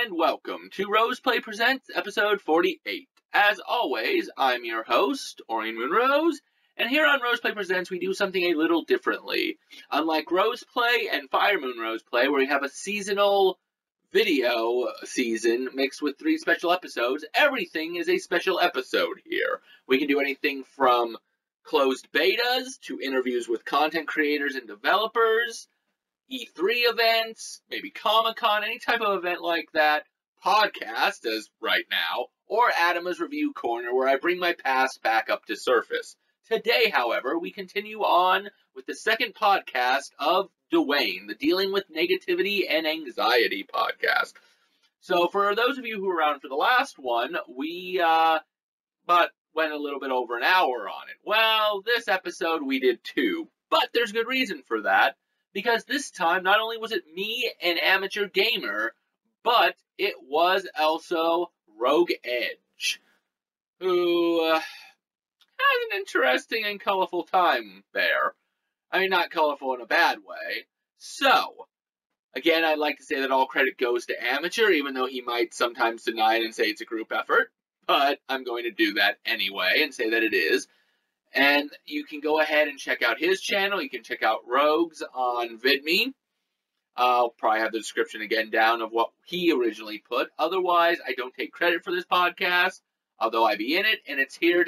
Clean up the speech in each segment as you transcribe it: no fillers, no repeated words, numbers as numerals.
and welcome to Roseplay Presents episode 48. As always, I'm your host, Aurian MoonRose, and here on Roseplay Presents we do something a little differently. Unlike Roseplay and Fire Moon Roseplay, where we have a seasonal video season mixed with 3 special episodes, everything is a special episode here. We can do anything from closed betas to interviews with content creators and developers, E3 events, maybe Comic-Con, any type of event like that, podcast, as right now, or Adama's Review Corner, where I bring my past back up to surface. Today, however, we continue on with the second podcast of DWAAN, the Dealing with Negativity and Anxiety podcast. So for those of you who were around for the last one, we went a little bit over an hour on it. Well, this episode we did 2, but there's good reason for that. Because this time, not only was it me, an amateur gamer, but it was also Rogue Edge, who has an interesting and colorful time there. I mean, not colorful in a bad way. So, again, I'd like to say that all credit goes to Amateur, even though he might sometimes deny it and say it's a group effort. But I'm going to do that anyway and say that it is. And you can go ahead and check out his channel. You can check out Rogue's on VidMe. I'll probably have the description again down of what he originally put. Otherwise, I don't take credit for this podcast, although I be in it, and it's here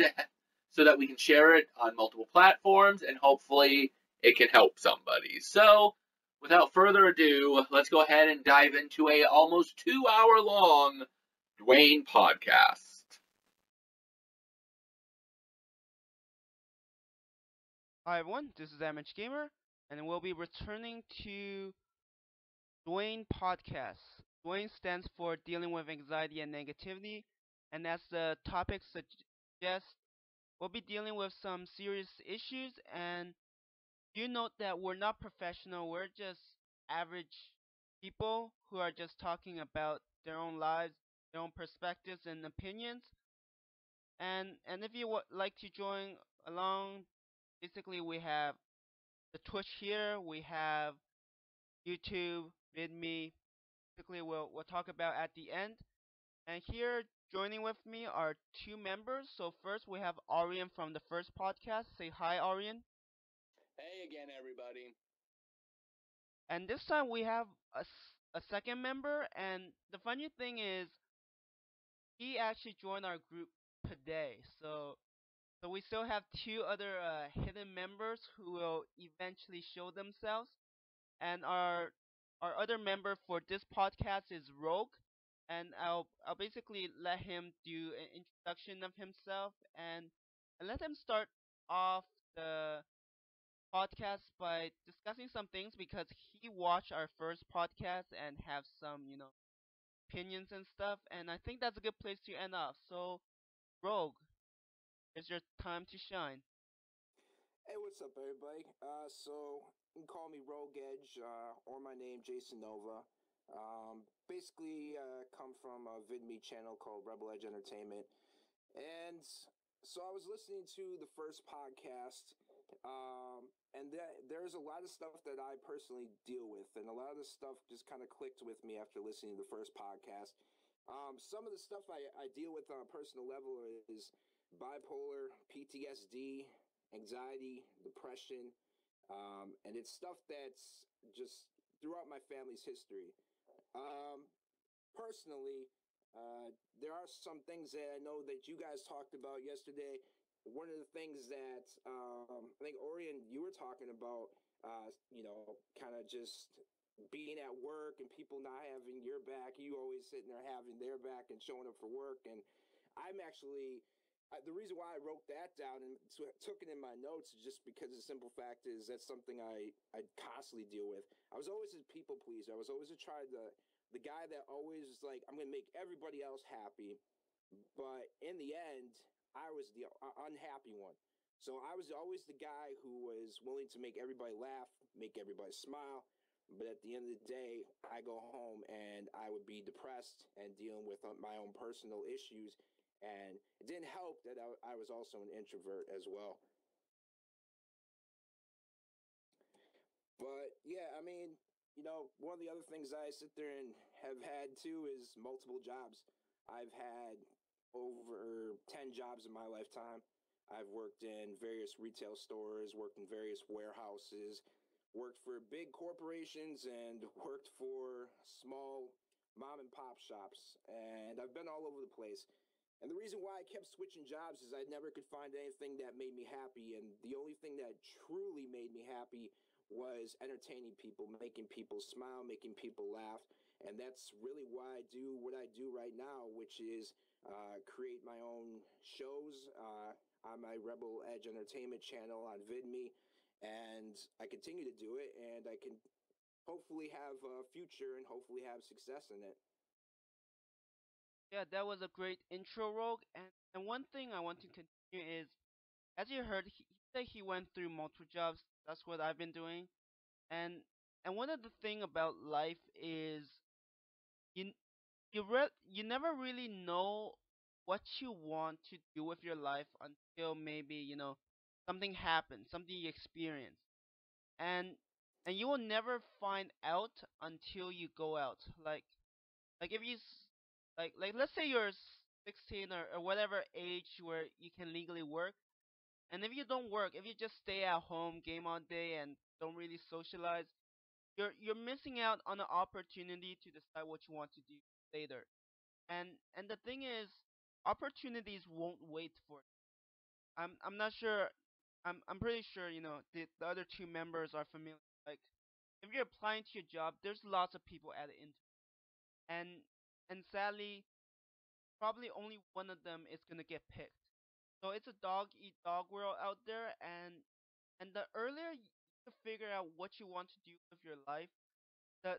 so that we can share it on multiple platforms, and hopefully it can help somebody. So, without further ado, let's go ahead and dive into a almost 2-hour-long DWAAN podcast. Hi everyone, this is amateurgamer, and we'll be returning to DWAAN Podcast. DWAAN stands for Dealing with Anxiety and Negativity, and as the topic suggests, we'll be dealing with some serious issues, and do note that we're not professional, we're just average people who are just talking about their own lives, their own perspectives and opinions, and if you would like to join along, basically, we have the Twitch here, we have YouTube, VidMe. Basically, we'll talk about at the end. And here, joining with me are 2 members. So first, we have Aurian from the first podcast. Say hi, Aurian. Hey again, everybody. And this time, we have a second member. And the funny thing is, he actually joined our group today. So we still have 2 other hidden members who will eventually show themselves. And our other member for this podcast is Rogue, and I'll basically let him do an introduction of himself and let him start off the podcast by discussing some things because he watched our first podcast and have some opinions and stuff, and I think that's a good place to end off. So Rogue, it's your time to shine. Hey, what's up, everybody? So you can call me Rogue Edge, or my name Jason Nova. Basically, come from a VidMe channel called Rebel Edge Entertainment, and so I was listening to the first podcast, and there's a lot of stuff that I personally deal with, and a lot of the stuff just kind of clicked with me after listening to the first podcast. Some of the stuff I deal with on a personal level is bipolar, PTSD, anxiety, depression, and it's stuff that's just throughout my family's history. Personally, there are some things that I know that you guys talked about yesterday. One of the things that I think Aurian, you were talking about, kind of just being at work and people not having your back. You always sitting there having their back and showing up for work. And I'm actually the reason why I wrote that down and took it in my notes is just because the simple fact is that's something I constantly deal with. I was always a people pleaser. I was always the guy that always was like, I'm going to make everybody else happy. But in the end, I was the unhappy one. So I was always the guy who was willing to make everybody laugh, make everybody smile. But at the end of the day, I go home and I would be depressed and dealing with my own personal issues. And it didn't help that I was also an introvert as well. But yeah, I mean, one of the other things I sit there and have had too is multiple jobs. I've had over 10 jobs in my lifetime. I've worked in various retail stores, worked in various warehouses, worked for big corporations, and worked for small mom and pop shops. And I've been all over the place. And the reason why I kept switching jobs is I never could find anything that made me happy. And the only thing that truly made me happy was entertaining people, making people smile, making people laugh. And that's really why I do what I do right now, which is create my own shows on my Rebel Edge Entertainment channel on VidMe. And I continue to do it, and I can hopefully have a future and hopefully have success in it. Yeah, that was a great intro, Rogue. And one thing I want to continue is, as you heard, he said he went through multiple jobs. That's what I've been doing. And and one of the thing about life is you you never really know what you want to do with your life until maybe something happens, something you experience, and you will never find out until you go out. Like if like let's say you're 16 or whatever age where you can legally work, and if you don't work, if you just stay at home, game all day, and don't really socialize, you're missing out on an opportunity to decide what you want to do later. And the thing is, opportunities won't wait for you. I'm not sure. I'm pretty sure the other two members are familiar. Like if you're applying to a job, there's lots of people at the interview, and sadly, probably only one of them is gonna get picked. So it's a dog eat dog world out there, and the earlier you figure out what you want to do with your life, the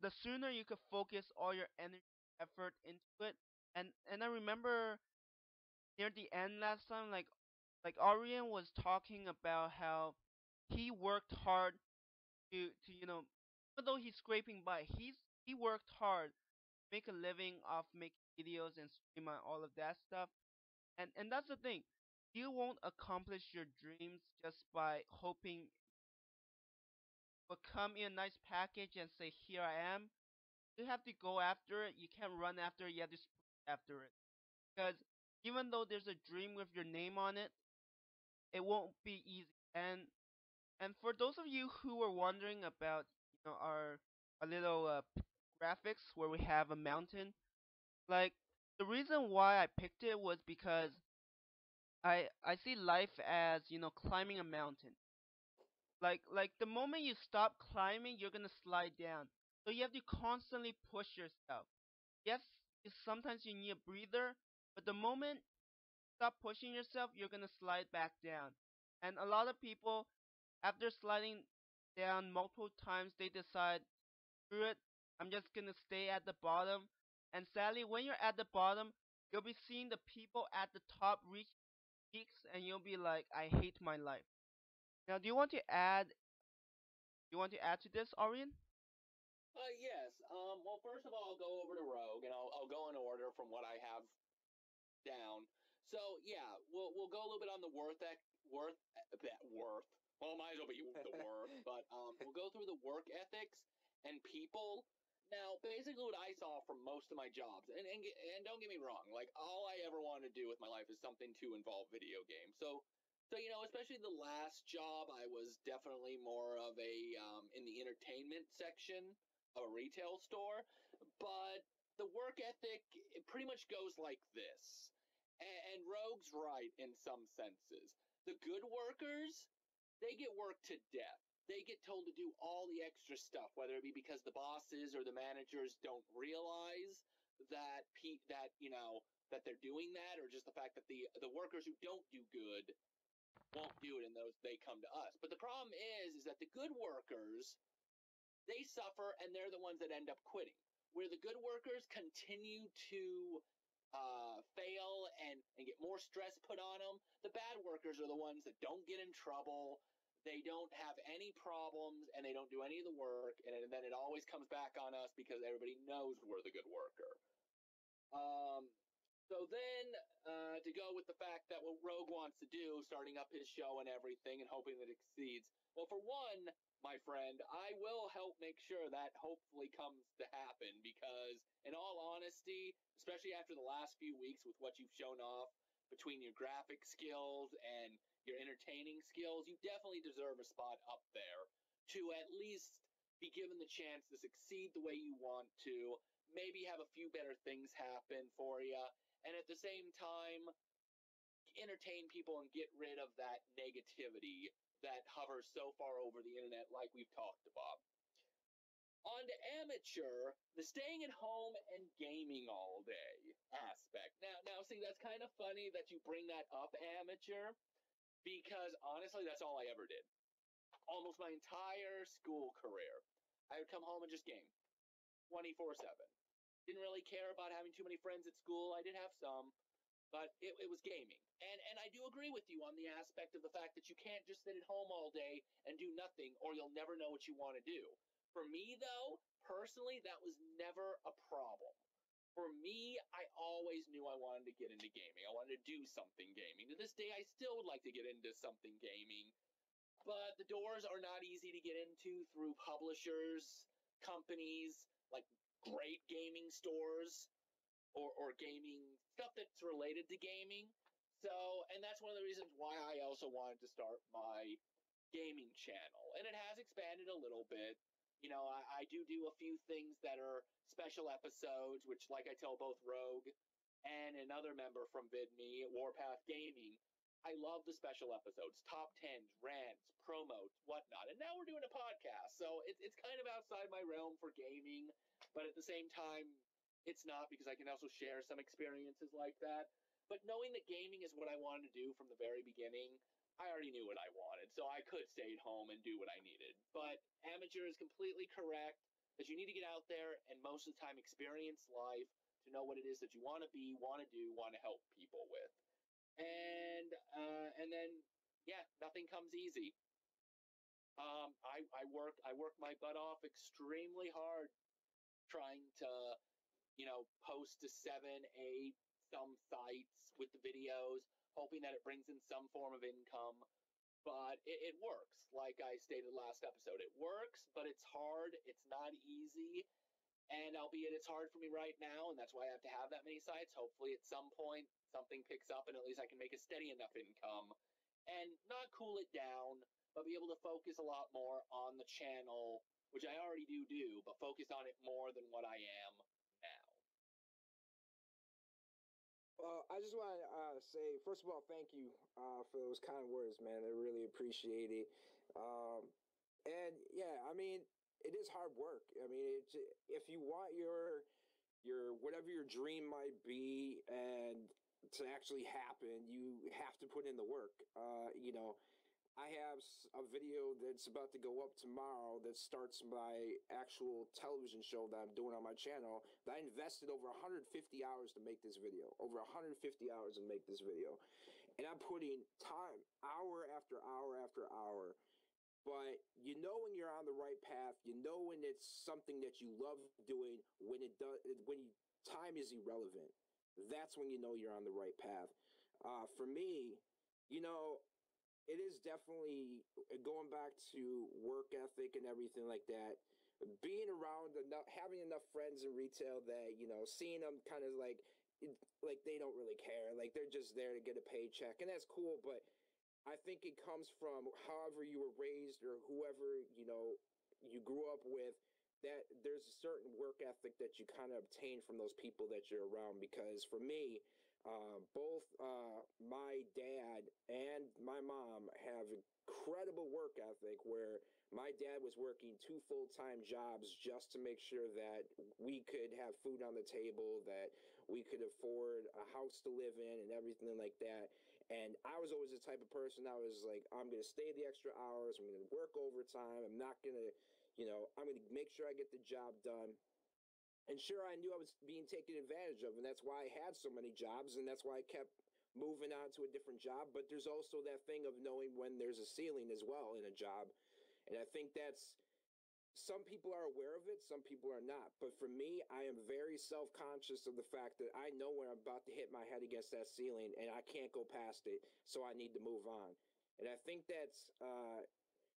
the sooner you could focus all your energy effort into it. And I remember near the end last time, like Aurian was talking about how he worked hard to even though he's scraping by, he worked hard to make a living off making videos and stream and all of that stuff. And that's the thing. You won't accomplish your dreams just by hoping will come in a nice package and say, "Here I am." You have to go after it. You can't run after it. You have to sprint after it. Because even though there's a dream with your name on it, it won't be easy. And for those of you who were wondering about our a little graphics where we have a mountain, like the reason why I picked it was because I see life as climbing a mountain. Like the moment you stop climbing, you're gonna slide down. So you have to constantly push yourself. Yes, sometimes you need a breather, but the moment you stop pushing yourself, you're gonna slide back down. And a lot of people, after sliding down multiple times, they decide, screw it, I'm just gonna stay at the bottom. And sadly, when you're at the bottom, you'll be seeing the people at the top reach peaks, and you'll be like, I hate my life. Now, do you want to add to this, Arian? Yes. Well, first of all, I'll go over to Rogue, and I'll go in order from what I have down. So yeah, we'll go a little bit on the worth. Well, it might as well be the worth, but we'll go through the work ethics and people. Now, basically, what I saw from most of my jobs, and don't get me wrong, like all I ever wanted to do with my life is something to involve video games. So especially the last job, I was definitely more of a in the entertainment section of a retail store, but the work ethic it pretty much goes like this. And Rogue's right in some senses. The good workers, they get worked to death. They get told to do all the extra stuff, whether it be because the bosses or the managers don't realize that they're doing that, or just the fact that the workers who don't do good won't do it, and those they come to us. But the problem is that the good workers, they suffer, and they're the ones that end up quitting. Where the good workers continue to fail and get more stress put on them, the bad workers are the ones that don't get in trouble, they don't have any problems, and they don't do any of the work, and then it always comes back on us because everybody knows we're the good worker. Um, So then, to go with the fact that what Rogue wants to do, starting up his show and everything and hoping that it succeeds, well, for one, my friend, I will help make sure that hopefully comes to happen because, in all honesty, especially after the last few weeks with what you've shown off between your graphic skills and your entertaining skills, you definitely deserve a spot up there to at least be given the chance to succeed the way you want to, maybe have a few better things happen for you, and at the same time, entertain people and get rid of that negativity that hovers so far over the internet like we've talked about. On to amateur, the staying at home and gaming all day aspect. Now, see, that's kind of funny that you bring that up, amateur, because honestly, that's all I ever did. Almost my entire school career. I would come home and just game 24/7. Didn't really care about having too many friends at school. I did have some, but it was gaming. And I do agree with you on the aspect of the fact that you can't just sit at home all day and do nothing, or you'll never know what you want to do. For me, though, personally, that was never a problem. For me, I always knew I wanted to get into gaming. I wanted to do something gaming. To this day, I still would like to get into something gaming, but the doors are not easy to get into through publishers, companies, like great gaming stores, or gaming stuff that's related to gaming. So, and that's one of the reasons why I also wanted to start my gaming channel. And it has expanded a little bit. You know, I do a few things that are special episodes, which, like I tell both Rogue and another member from VidMe, Warpath Gaming, I love the special episodes, top 10s, rants, promos, whatnot. And now we're doing a podcast, so it's kind of outside my realm for gaming, but at the same time, it's not, because I can also share some experiences like that. But knowing that gaming is what I wanted to do from the very beginning, I already knew what I wanted, so I could stay at home and do what I needed. But amateur is completely correct, that you need to get out there and most of the time experience life to know what it is that you want to be, want to do, want to help people with. And then, yeah, nothing comes easy. I work my butt off extremely hard trying to, post to 7, 8, some sites with the videos, hoping that it brings in some form of income. But it works. Like I stated last episode, it works, but it's hard. It's not easy. And albeit it's hard for me right now, and that's why I have to have that many sites. Hopefully at some point something picks up and at least I can make a steady enough income and not cool it down, but be able to focus a lot more on the channel, which I already do, but focus on it more than what I am now. Well, I just want to say, first of all, thank you for those kind words, man. I really appreciate it. And yeah, I mean, it is hard work. I mean, if you want your whatever your dream might be and to actually happen, you have to put in the work. I have a video that's about to go up tomorrow that starts my actual television show that I'm doing on my channel that I invested over 150 hours to make this video. Over 150 hours to make this video. And I'm putting time, hour after hour after hour. But you know when you're on the right path, you know when it's something that you love doing, when time is irrelevant. That's when you know you're on the right path. For me, it is definitely going back to work ethic and everything like that. Being around enough, having enough friends in retail that, seeing them kind of like they don't really care. Like they're just there to get a paycheck, and that's cool. But I think it comes from however you were raised or whoever, you grew up with, that there's a certain work ethic that you kind of obtain from those people that you're around. Because for me, both my dad and my mom have incredible work ethic, where my dad was working 2 full-time jobs just to make sure that we could have food on the table, that we could afford a house to live in and everything like that. And I was always the type of person that was like, I'm going to stay the extra hours, I'm going to work overtime, I'm not going to, I'm going to make sure I get the job done. And sure, I knew I was being taken advantage of, and that's why I had so many jobs, and that's why I kept moving on to a different job. But there's also that thing of knowing when there's a ceiling as well in a job. And I think that's some people are aware of it, some people are not. But for me, I am very self conscious of the fact that I know when I'm about to hit my head against that ceiling and I can't go past it, so I need to move on. And I think that's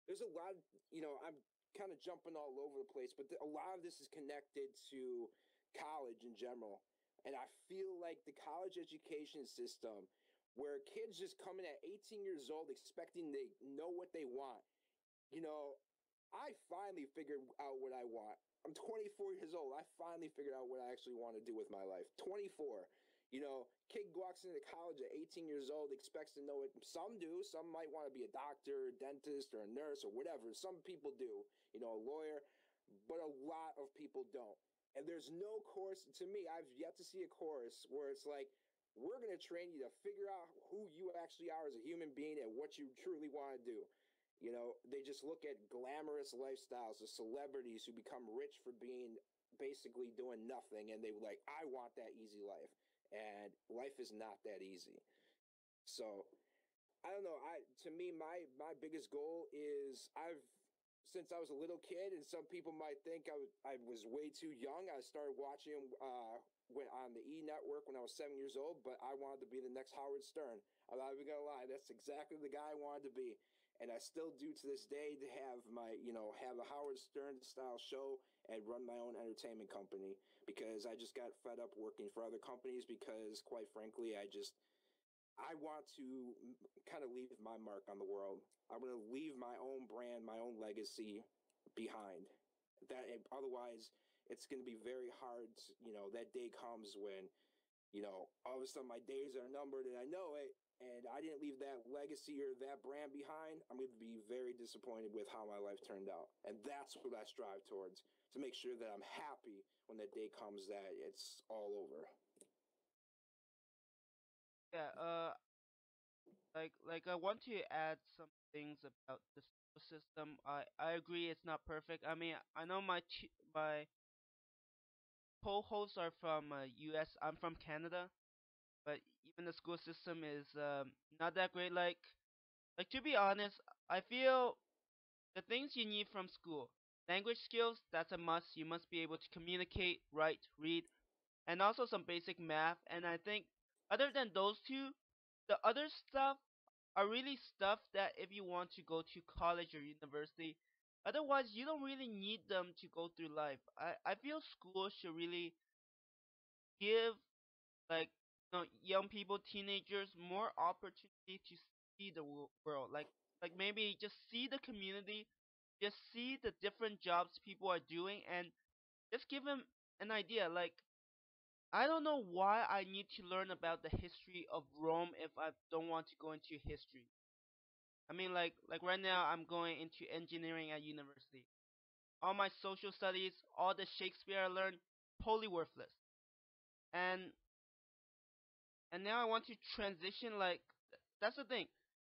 there's a lot. I'm kind of jumping all over the place, but a lot of this is connected to college in general. And I feel like the college education system, where kids just come in at 18 years old expecting they know what they want. You know, I finally figured out what I want. I'm 24 years old. I finally figured out what I actually want to do with my life. 24. Kid walks into college at 18 years old, expects to know it. Some do. Some might want to be a doctor, a dentist, or a nurse, or whatever. Some people do, a lawyer, but a lot of people don't. And there's no course, to me, I've yet to see a course where it's like, we're going to train you to figure out who you actually are as a human being and what you truly want to do. They just look at glamorous lifestyles of celebrities who become rich for being basically doing nothing. And they were like, I want that easy life. And life is not that easy. So I don't know. To me, my biggest goal is since I was a little kid, and some people might think I was way too young. I started watching went on the E Network when I was 7 years old, but I wanted to be the next Howard Stern. I'm not even gonna lie, that's exactly the guy I wanted to be, and I still do to this day to have have a Howard Stern style show and run my own entertainment company, because I just got fed up working for other companies, because quite frankly, I want to kind of leave my mark on the world. I want to leave my own brand, my own legacy behind. Otherwise, it's going to be very hard. That day comes when, all of a sudden my days are numbered and I know it, and I didn't leave that legacy or that brand behind. I'm going to be very disappointed with how my life turned out. And that's what I strive towards, to make sure that I'm happy when that day comes, that it's all over. Yeah, like I want to add some things about the school system. I agree it's not perfect. I mean, I know my co-hosts are from US. I'm from Canada, but even the school system is not that great. Like to be honest, I feel the things you need from school, language skills, that's a must. You must be able to communicate, write, read, and also some basic math. And I think other than those two, the other stuff are really stuff that if you want to go to college or university, otherwise you don't really need them to go through life. I feel schools should really give like young people, teenagers more opportunity to see the world. Like maybe just see the community, just see the different jobs people are doing, and just give them an idea. Like I don't know why I need to learn about the history of Rome if I don't want to go into history. I mean, like right now I'm going into engineering at university. All my social studies, all the Shakespeare I learned, totally worthless. And and now I want to transition. Like that's the thing.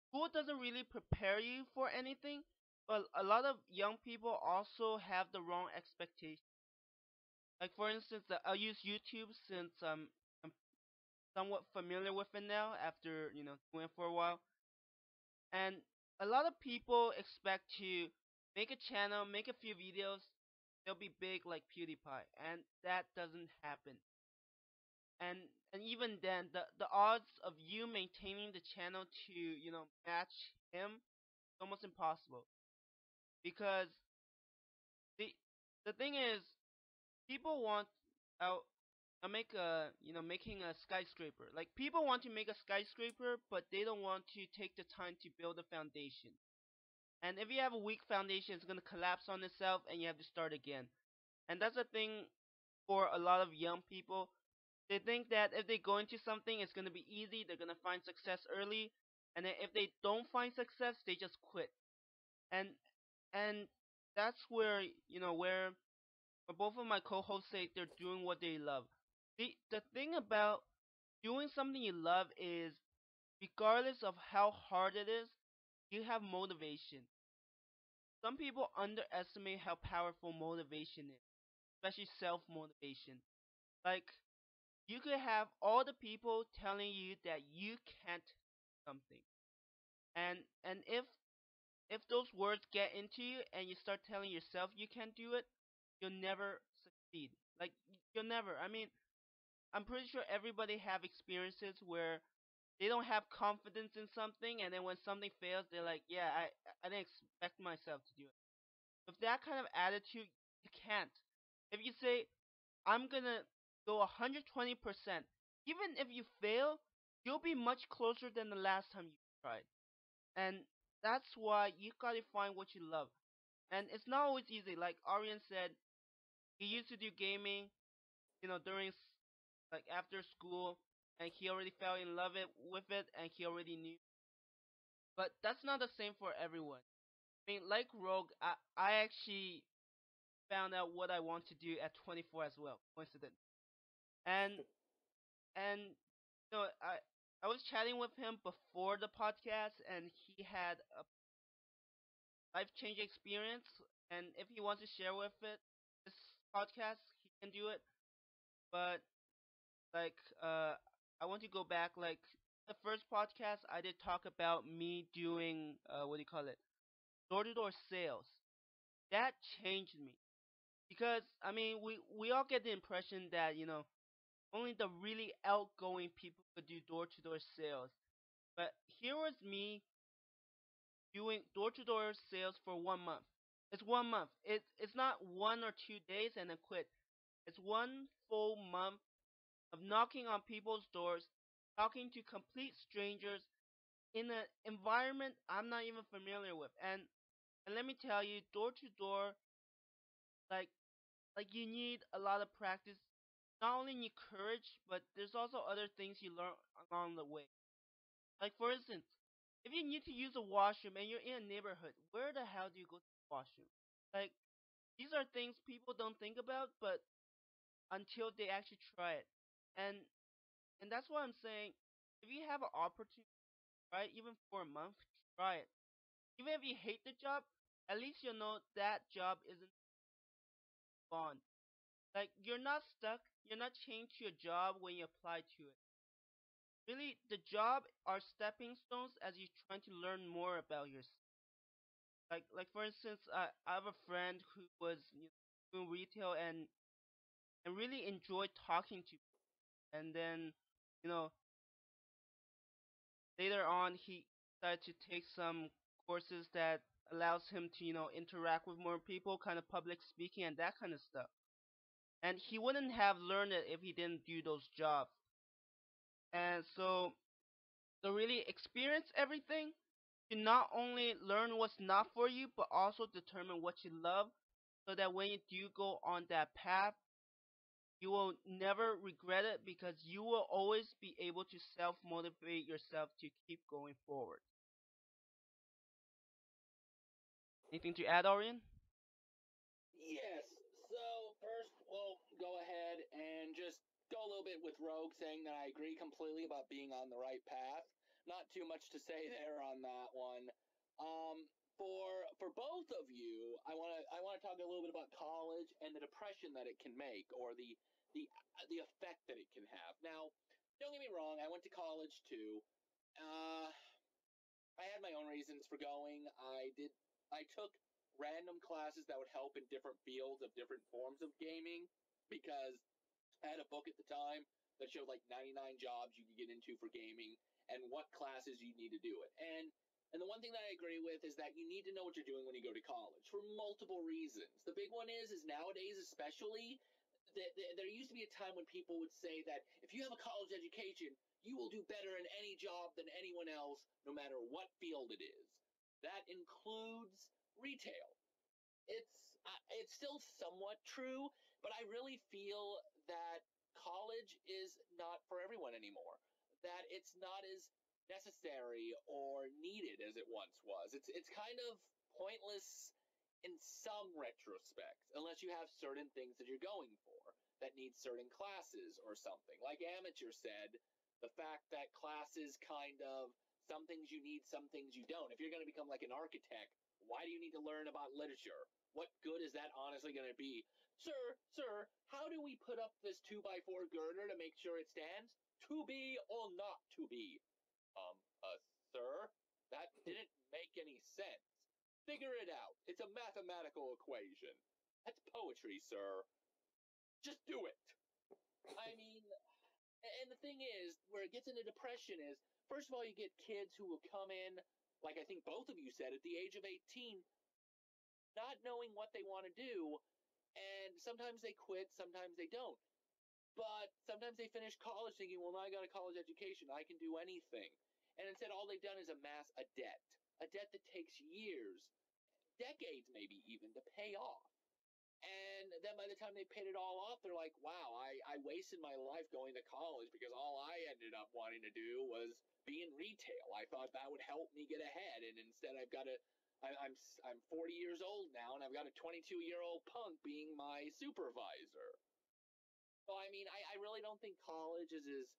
School doesn't really prepare you for anything, but a lot of young people also have the wrong expectations. Like for instance, I'll use YouTube since I'm somewhat familiar with it now after doing it for a while. And a lot of people expect to make a channel, make a few videos, they'll be big like PewDiePie, and that doesn't happen. And and even then, the odds of you maintaining the channel to match him is almost impossible, because the the thing is, people want out make a making a skyscraper. Like people want to make a skyscraper, but they don't want to take the time to build a foundation. And if you have a weak foundation, it's gonna collapse on itself, and you have to start again. And that's a thing for a lot of young people. They think that if they go into something, it's gonna be easy. They're gonna find success early, and then if they don't find success, they just quit. And and that's where where both of my co-hosts say they're doing what they love. The thing about doing something you love is, regardless of how hard it is, you have motivation. Some people underestimate how powerful motivation is, especially self motivation. Like, you could have all the people telling you that you can't do something. And if if those words get into you and you start telling yourself you can't do it, you'll never succeed. Like you'll never. I mean, I'm pretty sure everybody have experiences where they don't have confidence in something, and then when something fails, they're like, "Yeah, I didn't expect myself to do it." With that kind of attitude, you can't. If you say, "I'm gonna go 120%," even if you fail, you'll be much closer than the last time you tried. And that's why you gotta find what you love. And it's not always easy. Like Aurian said, he used to do gaming, during like after school, and he already fell in love with it, and he already knew. But that's not the same for everyone. I mean, like Rogue, I actually found out what I want to do at 24 as well. Coincidence. And I was chatting with him before the podcast, and he had a life-changing experience. And if he wants to share with this podcast, he can do it. But like, I want to go back. Like the first podcast, I did talk about me doing what do you call it, door-to-door sales. That changed me because I mean, we all get the impression that only the really outgoing people could do door-to-door sales. But here was me doing door-to-door sales for 1 month. It's 1 month. It's not 1 or 2 days and then quit. It's one full month of knocking on people's doors, talking to complete strangers in an environment I'm not even familiar with. And let me tell you, door-to-door, like you need a lot of practice. Not only need courage, but there's also other things you learn along the way. Like for instance, if you need to use a washroom and you're in a neighborhood, where the hell do you go to the washroom? Like these are things people don't think about, but until they actually try it. And and that's what I'm saying. If you have an opportunity, right, even for a month, try it. Even if you hate the job, at least you know that job isn't gone. Like you're not stuck. You're not chained to your job when you apply to it. Really, the job are stepping stones as you're trying to learn more about yourself. Like for instance, I have a friend who was doing retail and really enjoyed talking to people. And then, you know, later on he decided to take some courses that allows him to, interact with more people, kind of public speaking and that kind of stuff. And he wouldn't have learned it if he didn't do those jobs. And so really experience everything to not only learn what's not for you, but also determine what you love so that when you do go on that path, you will never regret it because you will always be able to self motivate yourself to keep going forward. Anything to add, Aurian? Yes. So first, we'll go ahead and just go a little bit with Rogue, saying that I agree completely about being on the right path. Not too much to say there on that one. Um, for both of you, I want to talk a little bit about college and the depression that it can make, or the the effect that it can have. Now, don't get me wrong, I went to college too. Uh, I had my own reasons for going. I took random classes that would help in different fields of different forms of gaming because I had a book at the time that showed like 99 jobs you could get into for gaming and what classes you need to do it. And the one thing that I agree with is that you need to know what you're doing when you go to college for multiple reasons. The big one is nowadays especially there used to be a time when people would say that if you have a college education, you will do better in any job than anyone else, no matter what field it is. That includes retail. It's still somewhat true, but I really feel that college is not for everyone anymore. That it's not as necessary or needed as it once was. It's kind of pointless in some retrospects, unless you have certain things that you're going for that need certain classes or something. Like Amateur said, the fact that classes kind of some things you need, some things you don't. If you're going to become like an architect, why do you need to learn about literature? What good is that honestly going to be? Sir, how do we put up this 2x4 girder to make sure it stands? To be or not to be? Um, sir, that didn't make any sense. Figure it out. It's a mathematical equation. That's poetry, sir. Just do it. I mean, and the thing is, where it gets into depression is, first of all, you get kids who will come in, like I think both of you said, at the age of 18, not knowing what they want to do, and sometimes they quit, sometimes they don't. But sometimes they finish college thinking, well, now I got a college education, I can do anything. And instead, all they've done is amass a debt that takes years, decades maybe even, to pay off. And then by the time they paid it all off, they're like, wow, I wasted my life going to college because all I ended up wanting to do was be in retail. I thought that would help me get ahead, and instead I'm 40 years old now, and I've got a 22-year-old punk being my supervisor. So, I mean, I really don't think college is as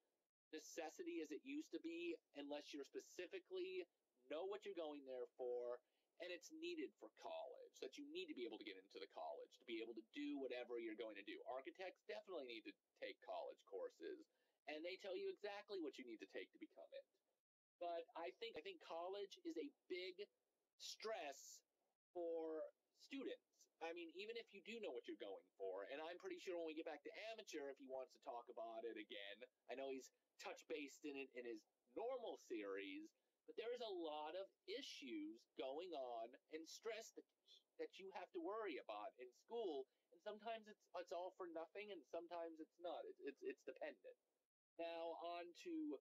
necessity as it used to be unless you're specifically know what you're going there for, and it's needed for college, that you need to be able to get into the college to be able to do whatever you're going to do. Architects definitely need to take college courses, and they tell you exactly what you need to take to become it. But I think college is a big stress for students. I mean, even if you do know what you're going for, and I'm pretty sure when we get back to amateur, if he wants to talk about it again, I know he's touch-based in it in his normal series, but there is a lot of issues going on and stress that you have to worry about in school, and sometimes it's all for nothing, and sometimes it's not. It's dependent. Now on to,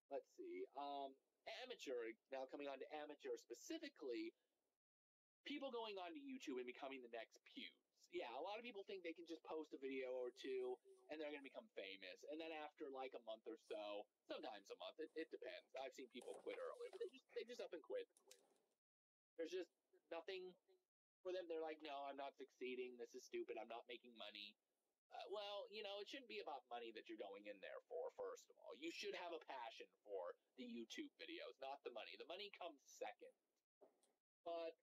let's see, amateur. Now coming on to amateur specifically, people going on to YouTube and becoming the next Pews. Yeah, a lot of people think they can just post a video or two and they're going to become famous. And then after like a month or so, sometimes a month, it depends. I've seen people quit early, but they just up and quit. There's just nothing for them. They're like, no, I'm not succeeding. This is stupid. I'm not making money. Well, you know, it shouldn't be about money that you're going in there for, first of all. You should have a passion for the YouTube videos, not the money. The money comes second. But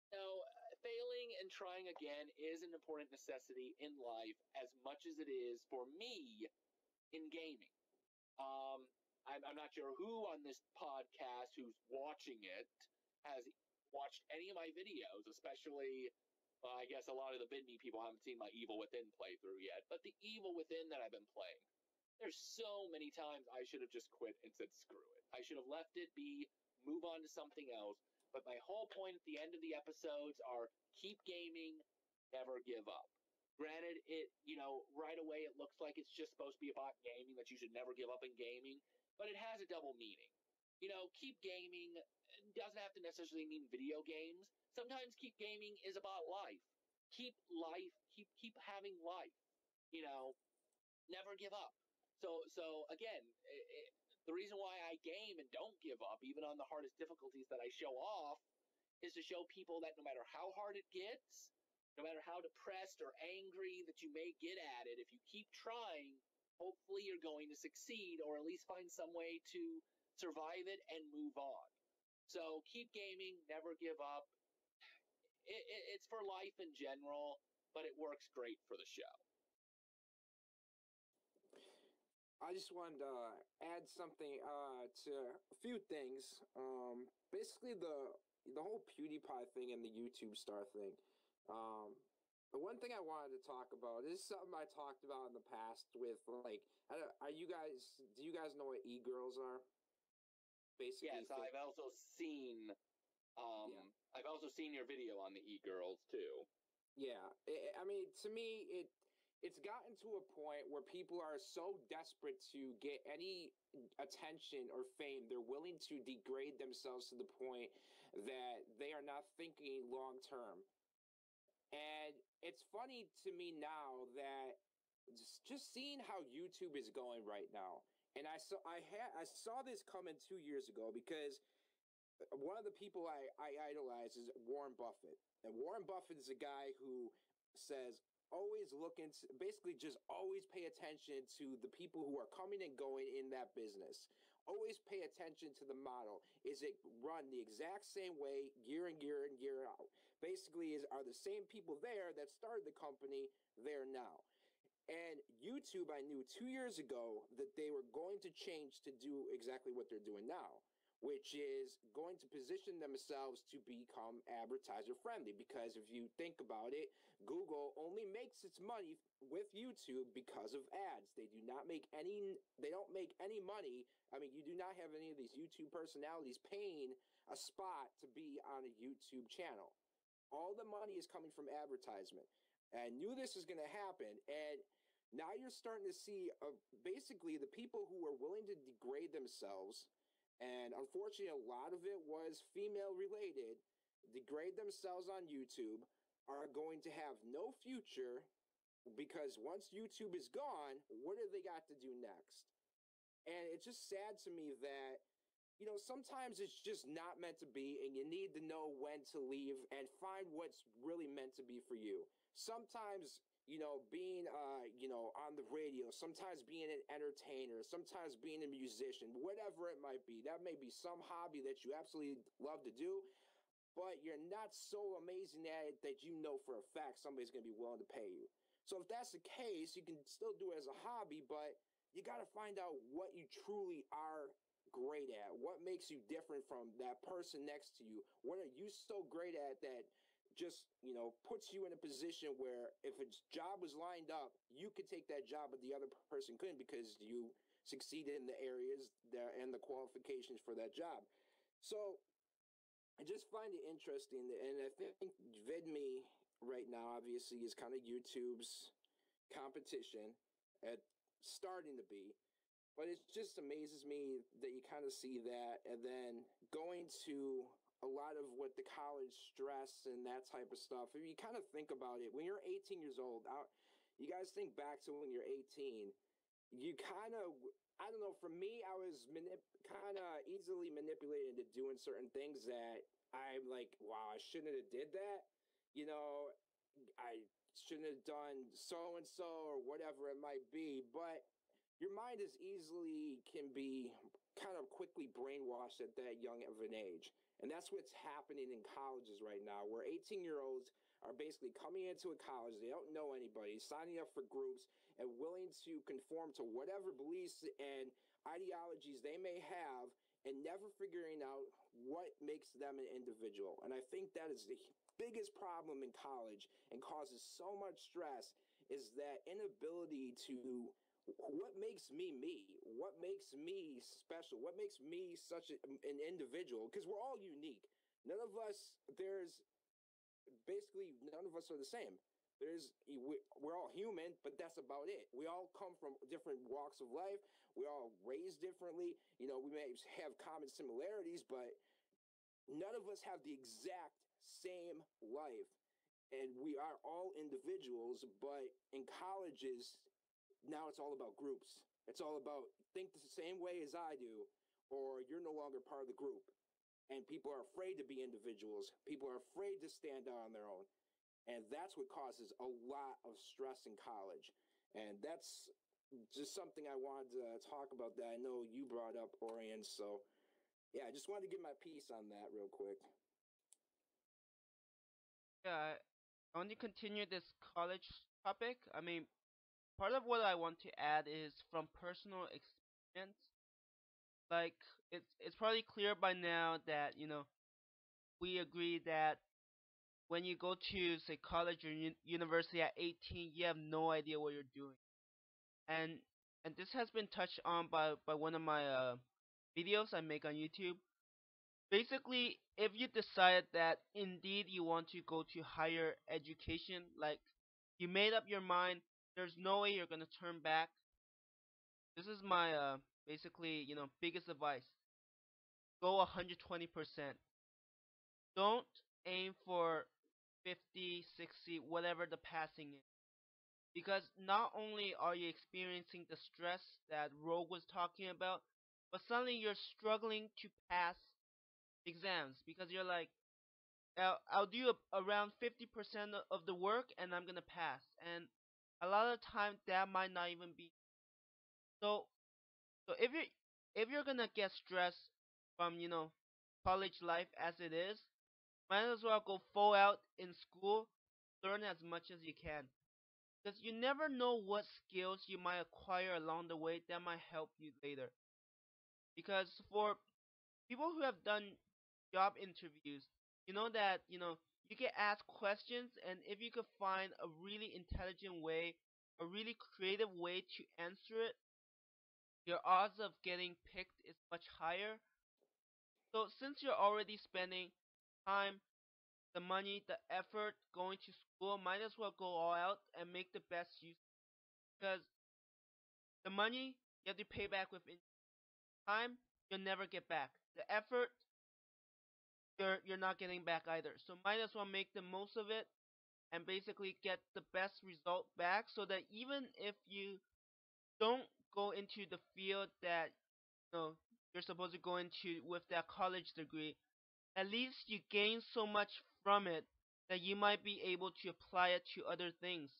no, failing and trying again is an important necessity in life as much as it is for me in gaming. I'm not sure who on this podcast who's watching it has watched any of my videos, especially, I guess a lot of the Bid Me people haven't seen my Evil Within playthrough yet, but the Evil Within that I've been playing, there's so many times I should have just quit and said screw it. I should have left it be, move on to something else. But my whole point at the end of the episodes are keep gaming, never give up. Granted, it, you know, right away it looks like it's just supposed to be about gaming, that you should never give up in gaming, but it has a double meaning. You know, keep gaming doesn't have to necessarily mean video games. Sometimes keep gaming is about life. Keep having life. You know, never give up. So again, the reason why I game and don't give up, even on the hardest difficulties that I show off, is to show people that no matter how hard it gets, no matter how depressed or angry that you may get at it, if you keep trying, hopefully you're going to succeed, or at least find some way to survive it and move on. So keep gaming, never give up. It's for life in general, but it works great for the show. I just wanted to add something to a few things. Basically, the whole PewDiePie thing and the YouTube star thing. The one thing I wanted to talk about is something I talked about in the past with, like, do you guys know what e-girls are? Basically, yes, I've also seen I've also seen your video on the e-girls too. Yeah, I mean, to me, it's gotten to a point where people are so desperate to get any attention or fame, they're willing to degrade themselves to the point that they are not thinking long term. And it's funny to me now that just seeing how YouTube is going right now, and I saw this coming 2 years ago because one of the people I idolize is Warren Buffett. And Warren Buffett is a guy who says, always look into, basically just always pay attention to the people who are coming and going in that business. Always pay attention to the model. Is it run the exact same way year in, year in, year out? Basically, are the same people there that started the company there now? And YouTube, I knew 2 years ago that they were going to change to do exactly what they're doing now. which is going to position themselves to become advertiser friendly. Because if you think about it, Google only makes its money with YouTube because of ads. They do not make any. They don't make any money. I mean, you do not have any of these YouTube personalities paying a spot to be on a YouTube channel. All the money is coming from advertisement. And I knew this was going to happen, and now you're starting to see basically the people who are willing to degrade themselves, and unfortunately a lot of it was female related, degrade themselves on YouTube, are going to have no future, because once YouTube is gone, what do they got to do next? And it's just sad to me that, sometimes it's just not meant to be, and you need to know when to leave and find what's really meant to be for you. Sometimes, being, on the radio, sometimes being an entertainer, sometimes being a musician, whatever it might be. That may be some hobby that you absolutely love to do, but you're not so amazing at it that you know for a fact somebody's going to be willing to pay you. So if that's the case, you can still do it as a hobby, but you got to find out what you truly are great at. What makes you different from that person next to you? What are you so great at that just, puts you in a position where if a job was lined up, you could take that job, but the other person couldn't because you succeeded in the areas there and the qualifications for that job. So I just find it interesting, and I think VidMe right now obviously is kind of YouTube's competition at starting to be, but it just amazes me that you kind of see that, and then going to a lot of what the college stress and that type of stuff. If you kind of think about it, when you're 18 years old, you guys think back to when you're 18, you kind of, I don't know, for me, I was kind of easily manipulated into doing certain things that I'm like, wow, I shouldn't have did that. I shouldn't have done so and so or whatever it might be. But your mind is easily can be kind of quickly brainwashed at that young of an age. And that's what's happening in colleges right now, where 18-year-olds are basically coming into a college. They don't know anybody, signing up for groups, and willing to conform to whatever beliefs and ideologies they may have, and never figuring out what makes them an individual. And I think that is the biggest problem in college and causes so much stress, is that inability to, what makes me me? What makes me special? What makes me such an individual? Because we're all unique. None of us, none of us are the same. We're all human, but that's about it. We all come from different walks of life. We're all raised differently. We may have common similarities, but none of us have the exact same life. And we are all individuals, but in colleges, now it's all about groups. It's all about think the same way as I do, or you're no longer part of the group. And people are afraid to be individuals. People are afraid to stand out on their own. And that's what causes a lot of stress in college. And that's just something I wanted to talk about that I know you brought up, Aurian. So, yeah, I just wanted to give my piece on that real quick. Yeah, I want to continue this college topic. I mean, part of what I want to add is from personal experience. Like, it's probably clear by now that we agree that when you go to say college or university at 18, you have no idea what you're doing, and this has been touched on by one of my videos I make on YouTube. Basically, if you decide that indeed you want to go to higher education, like you made up your mind, there's no way you're gonna turn back. This is my basically biggest advice. Go 120%. Don't aim for 50, 60, whatever the passing is. Because not only are you experiencing the stress that Rogue was talking about, but suddenly you're struggling to pass exams because you're like, I'll do around 50% of the work and I'm gonna pass. And a lot of time that might not even be. So, if you're gonna get stressed from college life as it is, might as well go full out in school, learn as much as you can. Because you never know what skills you might acquire along the way that might help you later. Because people who have done job interviews, you know that, you get asked questions, and if you could find a really intelligent way, a really creative way to answer it, your odds of getting picked is much higher. So since you're already spending time, the money, the effort going to school, might as well go all out and make the best use, because the money you have to pay back with time, you'll never get back. The effort, you're not getting back either. So might as well make the most of it and basically get the best result back, so that even if you don't go into the field that you're supposed to go into with that college degree, at least you gain so much from it that you might be able to apply it to other things.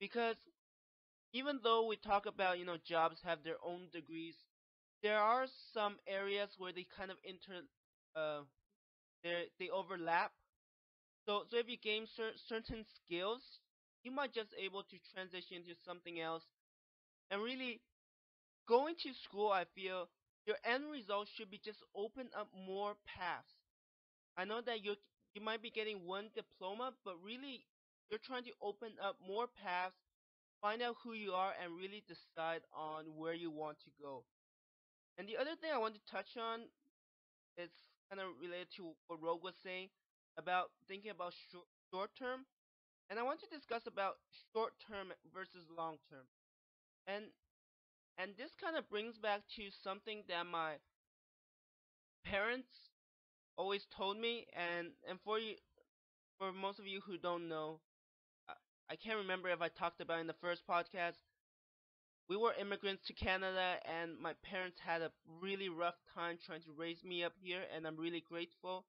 Because even though we talk about, jobs have their own degrees, there are some areas where they kind of uh, they overlap. So if you gain certain skills, you might just able to transition to something else. And really, going to school, I feel your end result should be just open up more paths. I know that you might be getting one diploma, but really you're trying to open up more paths, find out who you are, and really decide on where you want to go. And the other thing I want to touch on is kind of related to what Rogue was saying about thinking about short term, and I want to discuss about short term versus long term. And and this kind of brings back to something that my parents always told me, and for you, for most of you who don't know, I, I can't remember if I talked about in the first podcast. We were immigrants to Canada, and my parents had a really rough time trying to raise me up here, and I'm really grateful.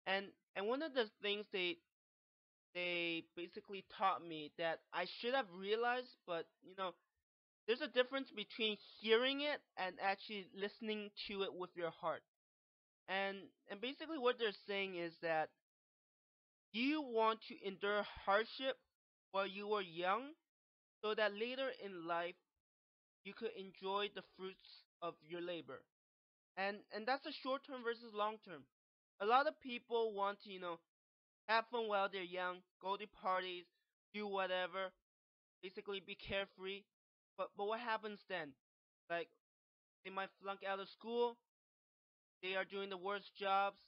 And one of the things they basically taught me that I should have realized, but there's a difference between hearing it and actually listening to it with your heart. And basically what they're saying is that you want to endure hardship while you are young, so that later in life you could enjoy the fruits of your labor. And that's a short term versus long term. A lot of people want to, have fun while they're young, go to parties, do whatever, basically be carefree. But what happens then? Like, they might flunk out of school, they are doing the worst jobs,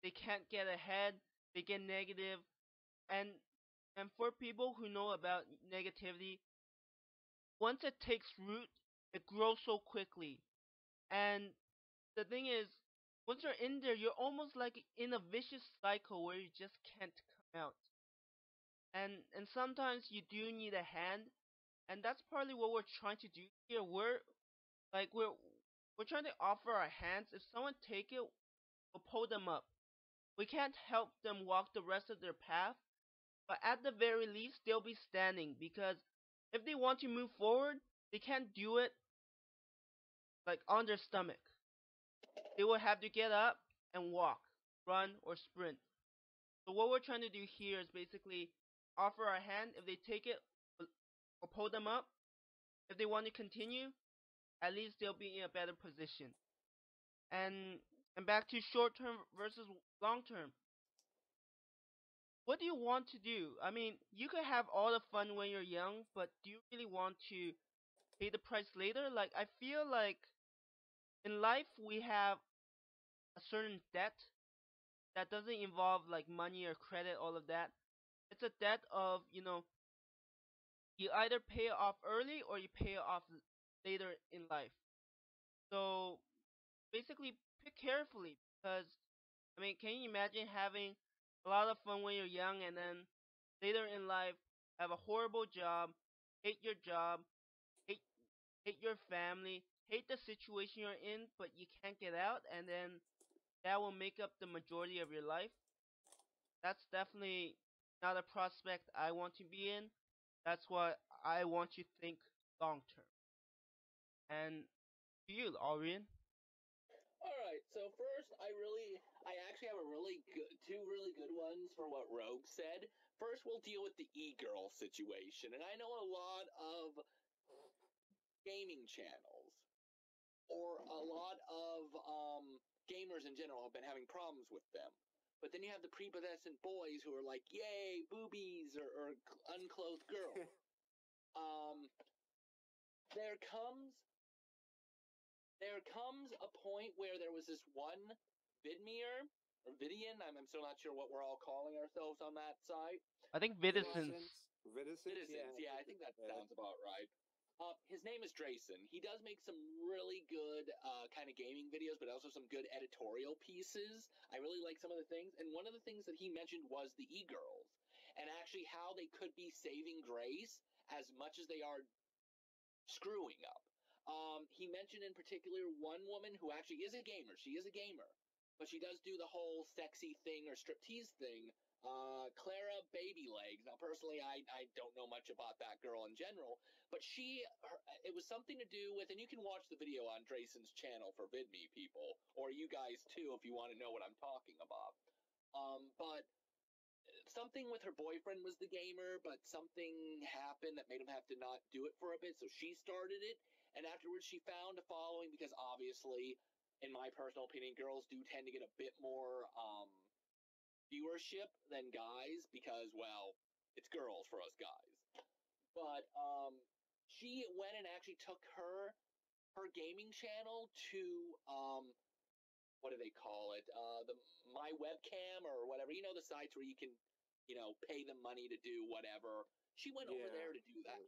they can't get ahead, they get negative, and and for people who know about negativity, once it takes root, it grows so quickly. And the thing is, once you're in there, you're almost like in a vicious cycle where you just can't come out. And sometimes you do need a hand, and that's partly what we're trying to do here. Like we're trying to offer our hands. If someone take it, we'll pull them up. We can't help them walk the rest of their path, but at the very least, they'll be standing, because if they want to move forward, they can't do it like on their stomach. They will have to get up and walk, run, or sprint. So what we're trying to do here is basically offer our hand. If they take it, we'll pull them up. If they want to continue, at least they'll be in a better position. And and back to short term versus long term. What do you want to do? I mean, you could have all the fun when you're young, but do you really want to pay the price later? Like, I feel like in life we have a certain debt that doesn't involve like money or credit, all of that. It's a debt of, you either pay it off early or you pay it off later in life. So basically, pick carefully, because I mean, can you imagine having a lot of fun when you're young, and then later in life have a horrible job, hate your job, hate hate your family, hate the situation you're in, but you can't get out, and then that will make up the majority of your life? That's definitely not a prospect I want to be in. That's why I want to think long term. And to you, Aurian. All right. So first, I actually have a really good, two really good ones for what Rogue said. First, we'll deal with the e-girl situation, and I know a lot of gaming channels or a lot of gamers in general have been having problems with them. But then you have the prepubescent boys who are like, yay, boobies or unclothed girls. There comes a point where there was this one Vidmere, or Vidian, I'm still not sure what we're all calling ourselves on that site. I think Vidicens. Vidicens, yeah, I think that sounds about right. His name is Drayson. He does make some really good kind of gaming videos, but also some good editorial pieces. I really like some of the things, and one of the things that he mentioned was the e-girls, and actually how they could be saving grace as much as they are screwing up. He mentioned in particular one woman who actually is a gamer. She is a gamer, but she does do the whole sexy thing or striptease thing. Clara Baby Legs. Now, personally, I don't know much about that girl in general, but it was something to do with, and you can watch the video on Drayson's channel for VidMe people, or you guys too if you want to know what I'm talking about. But something with her boyfriend was the gamer, but something happened that made him have to not do it for a bit, so she started it, and afterwards she found a following because obviously, in my personal opinion, girls do tend to get a bit more viewership than guys because, well, it's girls for us guys. But she went and actually took her gaming channel to what do they call it? The My Webcam or whatever. You know, the sites where you can, pay them money to do whatever. She went over there to do that.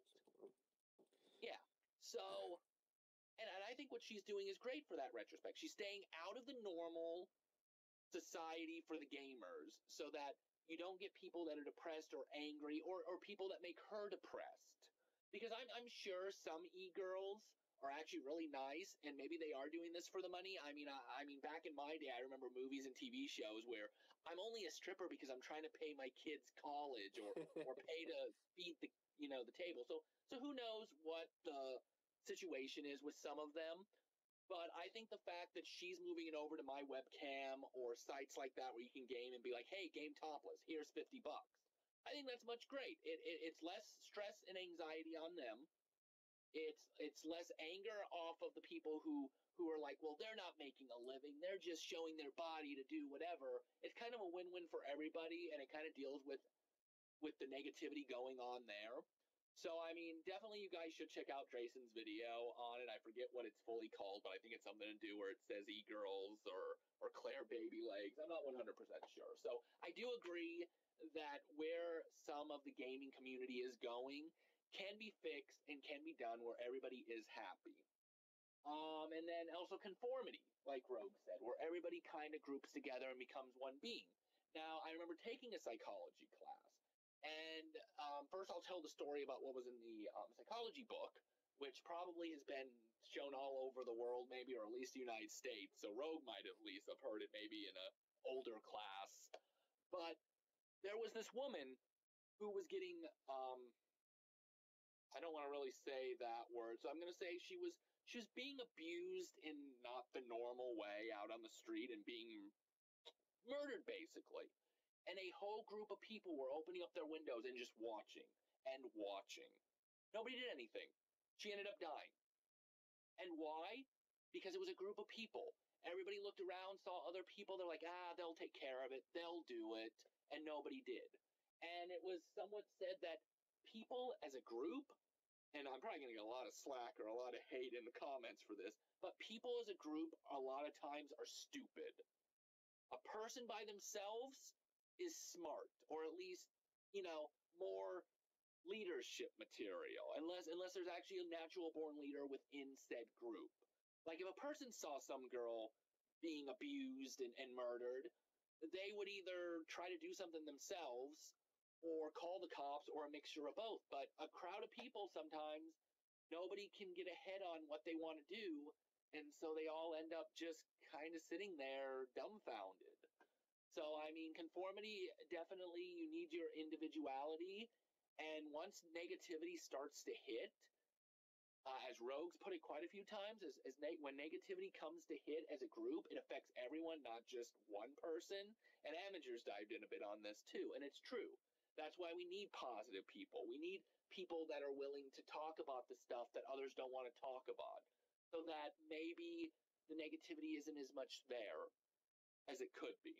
Yeah. So, and I think what she's doing is great for that retrospect. She's staying out of the normal society for the gamers so that you don't get people that are depressed or angry or people that make her depressed. Because I'm sure some e-girls are actually really nice, and maybe they are doing this for the money. I mean, back in my day, I remember movies and TV shows where I'm only a stripper because I'm trying to pay my kids college or pay to feed the table. So who knows what the situation is with some of them. But I think the fact that she's moving it over to My Webcam or sites like that where you can game and be like, hey, game topless, here's $50. I think that's much great. It's less stress and anxiety on them. It's less anger off of the people who are like, well, they're not making a living. They're just showing their body to do whatever. It's kind of a win-win for everybody, and it kind of deals with the negativity going on there. So, I mean, definitely you guys should check out Drayson's video on it. I forget what it's fully called, but I think it's something to do where it says e-girls or Claire Baby Legs. I'm not 100% sure. So, I do agree that where some of the gaming community is going can be fixed and can be done where everybody is happy. And then also conformity, like Rogue said, where everybody kind of groups together and becomes one being. Now, I remember taking a psychology class. And first I'll tell the story about what was in the psychology book, which probably has been shown all over the world, maybe, or at least the United States. So Rogue might at least have heard it maybe in an older class. But there was this woman who was getting, I don't want to really say that word, so I'm going to say she was being abused in not the normal way out on the street and being murdered, basically. And a whole group of people were opening up their windows and just watching and watching. Nobody did anything. She ended up dying. And why? Because it was a group of people. Everybody looked around, saw other people. They're like, they'll take care of it. They'll do it. And nobody did. And it was somewhat said that people as a group, and I'm probably going to get a lot of slack or a lot of hate in the comments for this, but people as a group a lot of times are stupid. A person by themselves is smart, or at least, more leadership material, unless there's actually a natural born leader within said group. Like if a person saw some girl being abused and murdered, they would either try to do something themselves or call the cops or a mixture of both. But a crowd of people sometimes, nobody can get ahead on what they want to do, and so they all end up just kind of sitting there dumbfounded. So, I mean, conformity, definitely you need your individuality. And once negativity starts to hit, as Rogue's put it quite a few times, when negativity comes to hit as a group, it affects everyone, not just one person. And Amateurs dived in a bit on this too, and it's true. That's why we need positive people. We need people that are willing to talk about the stuff that others don't want to talk about. So that maybe the negativity isn't as much there as it could be.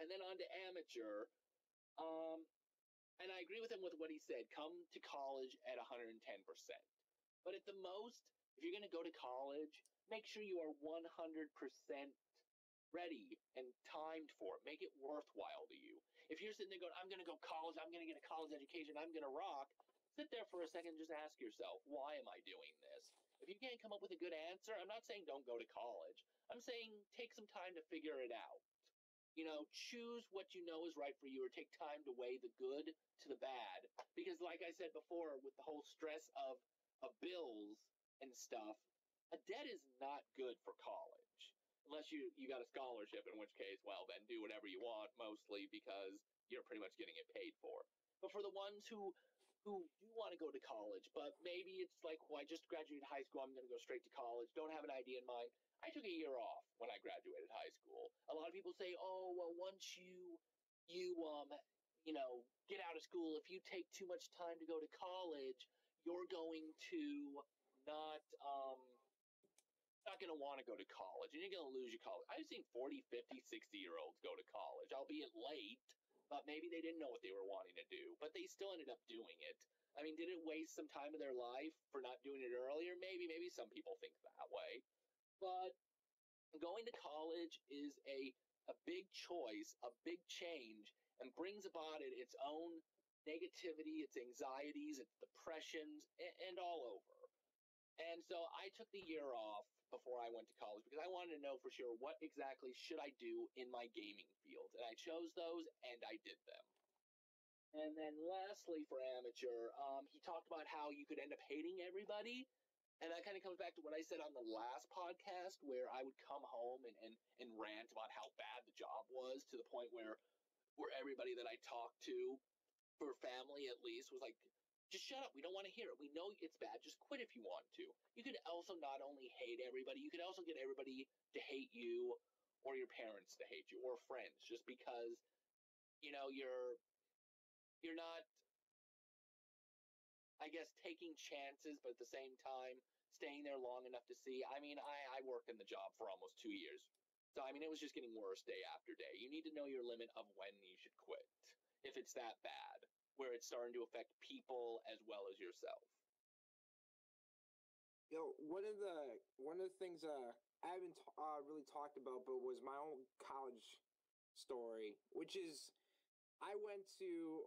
And then on to amateur. And I agree with him with what he said. Come to college at 110%. But at the most, if you're going to go to college, make sure you are 100% ready and timed for it. Make it worthwhile to you. If you're sitting there going, I'm going to go college, I'm going to get a college education, I'm going to rock, sit there for a second and just ask yourself, why am I doing this? If you can't come up with a good answer, I'm not saying don't go to college. I'm saying take some time to figure it out. Choose what you know is right for you, or take time to weigh the good to the bad. Because like I said before, with the whole stress of bills and stuff, a debt is not good for college. Unless you got a scholarship, in which case, well, then do whatever you want, mostly because you're pretty much getting it paid for. But for the ones who do want to go to college, but maybe it's like, well, I just graduated high school, I'm going to go straight to college, don't have an idea in mind. I took a year off when I graduated high school. A lot of people say, oh, well, once you get out of school, if you take too much time to go to college, you're going to not going to want to go to college, and you're going to lose your college. I've seen 40, 50, 60-year-olds go to college, albeit late, but maybe they didn't know what they were wanting to do, but they still ended up doing it. I mean, did it waste some time of their life for not doing it earlier? Maybe some people think that way. But going to college is a big choice, a big change, and brings about it its own negativity, its anxieties, its depressions, and all over. And so I took the year off before I went to college because I wanted to know for sure what exactly should I do in my gaming field. And I chose those, and I did them. And then lastly for amateur, he talked about how you could end up hating everybody. And that kind of comes back to what I said on the last podcast, where I would come home and rant about how bad the job was, to the point where everybody that I talked to, for family at least, was like, just shut up. We don't want to hear it. We know it's bad. Just quit if you want to. You could also not only hate everybody, you could also get everybody to hate you, or your parents to hate you, or friends, just because, you're not, I guess, taking chances, but at the same time, staying there long enough to see. I mean, I worked in the job for almost 2 years. So, I mean, it was just getting worse day after day. You need to know your limit of when you should quit, if it's that bad, where it's starting to affect people as well as yourself. One of the things I haven't really talked about, but was my own college story, which is I went to,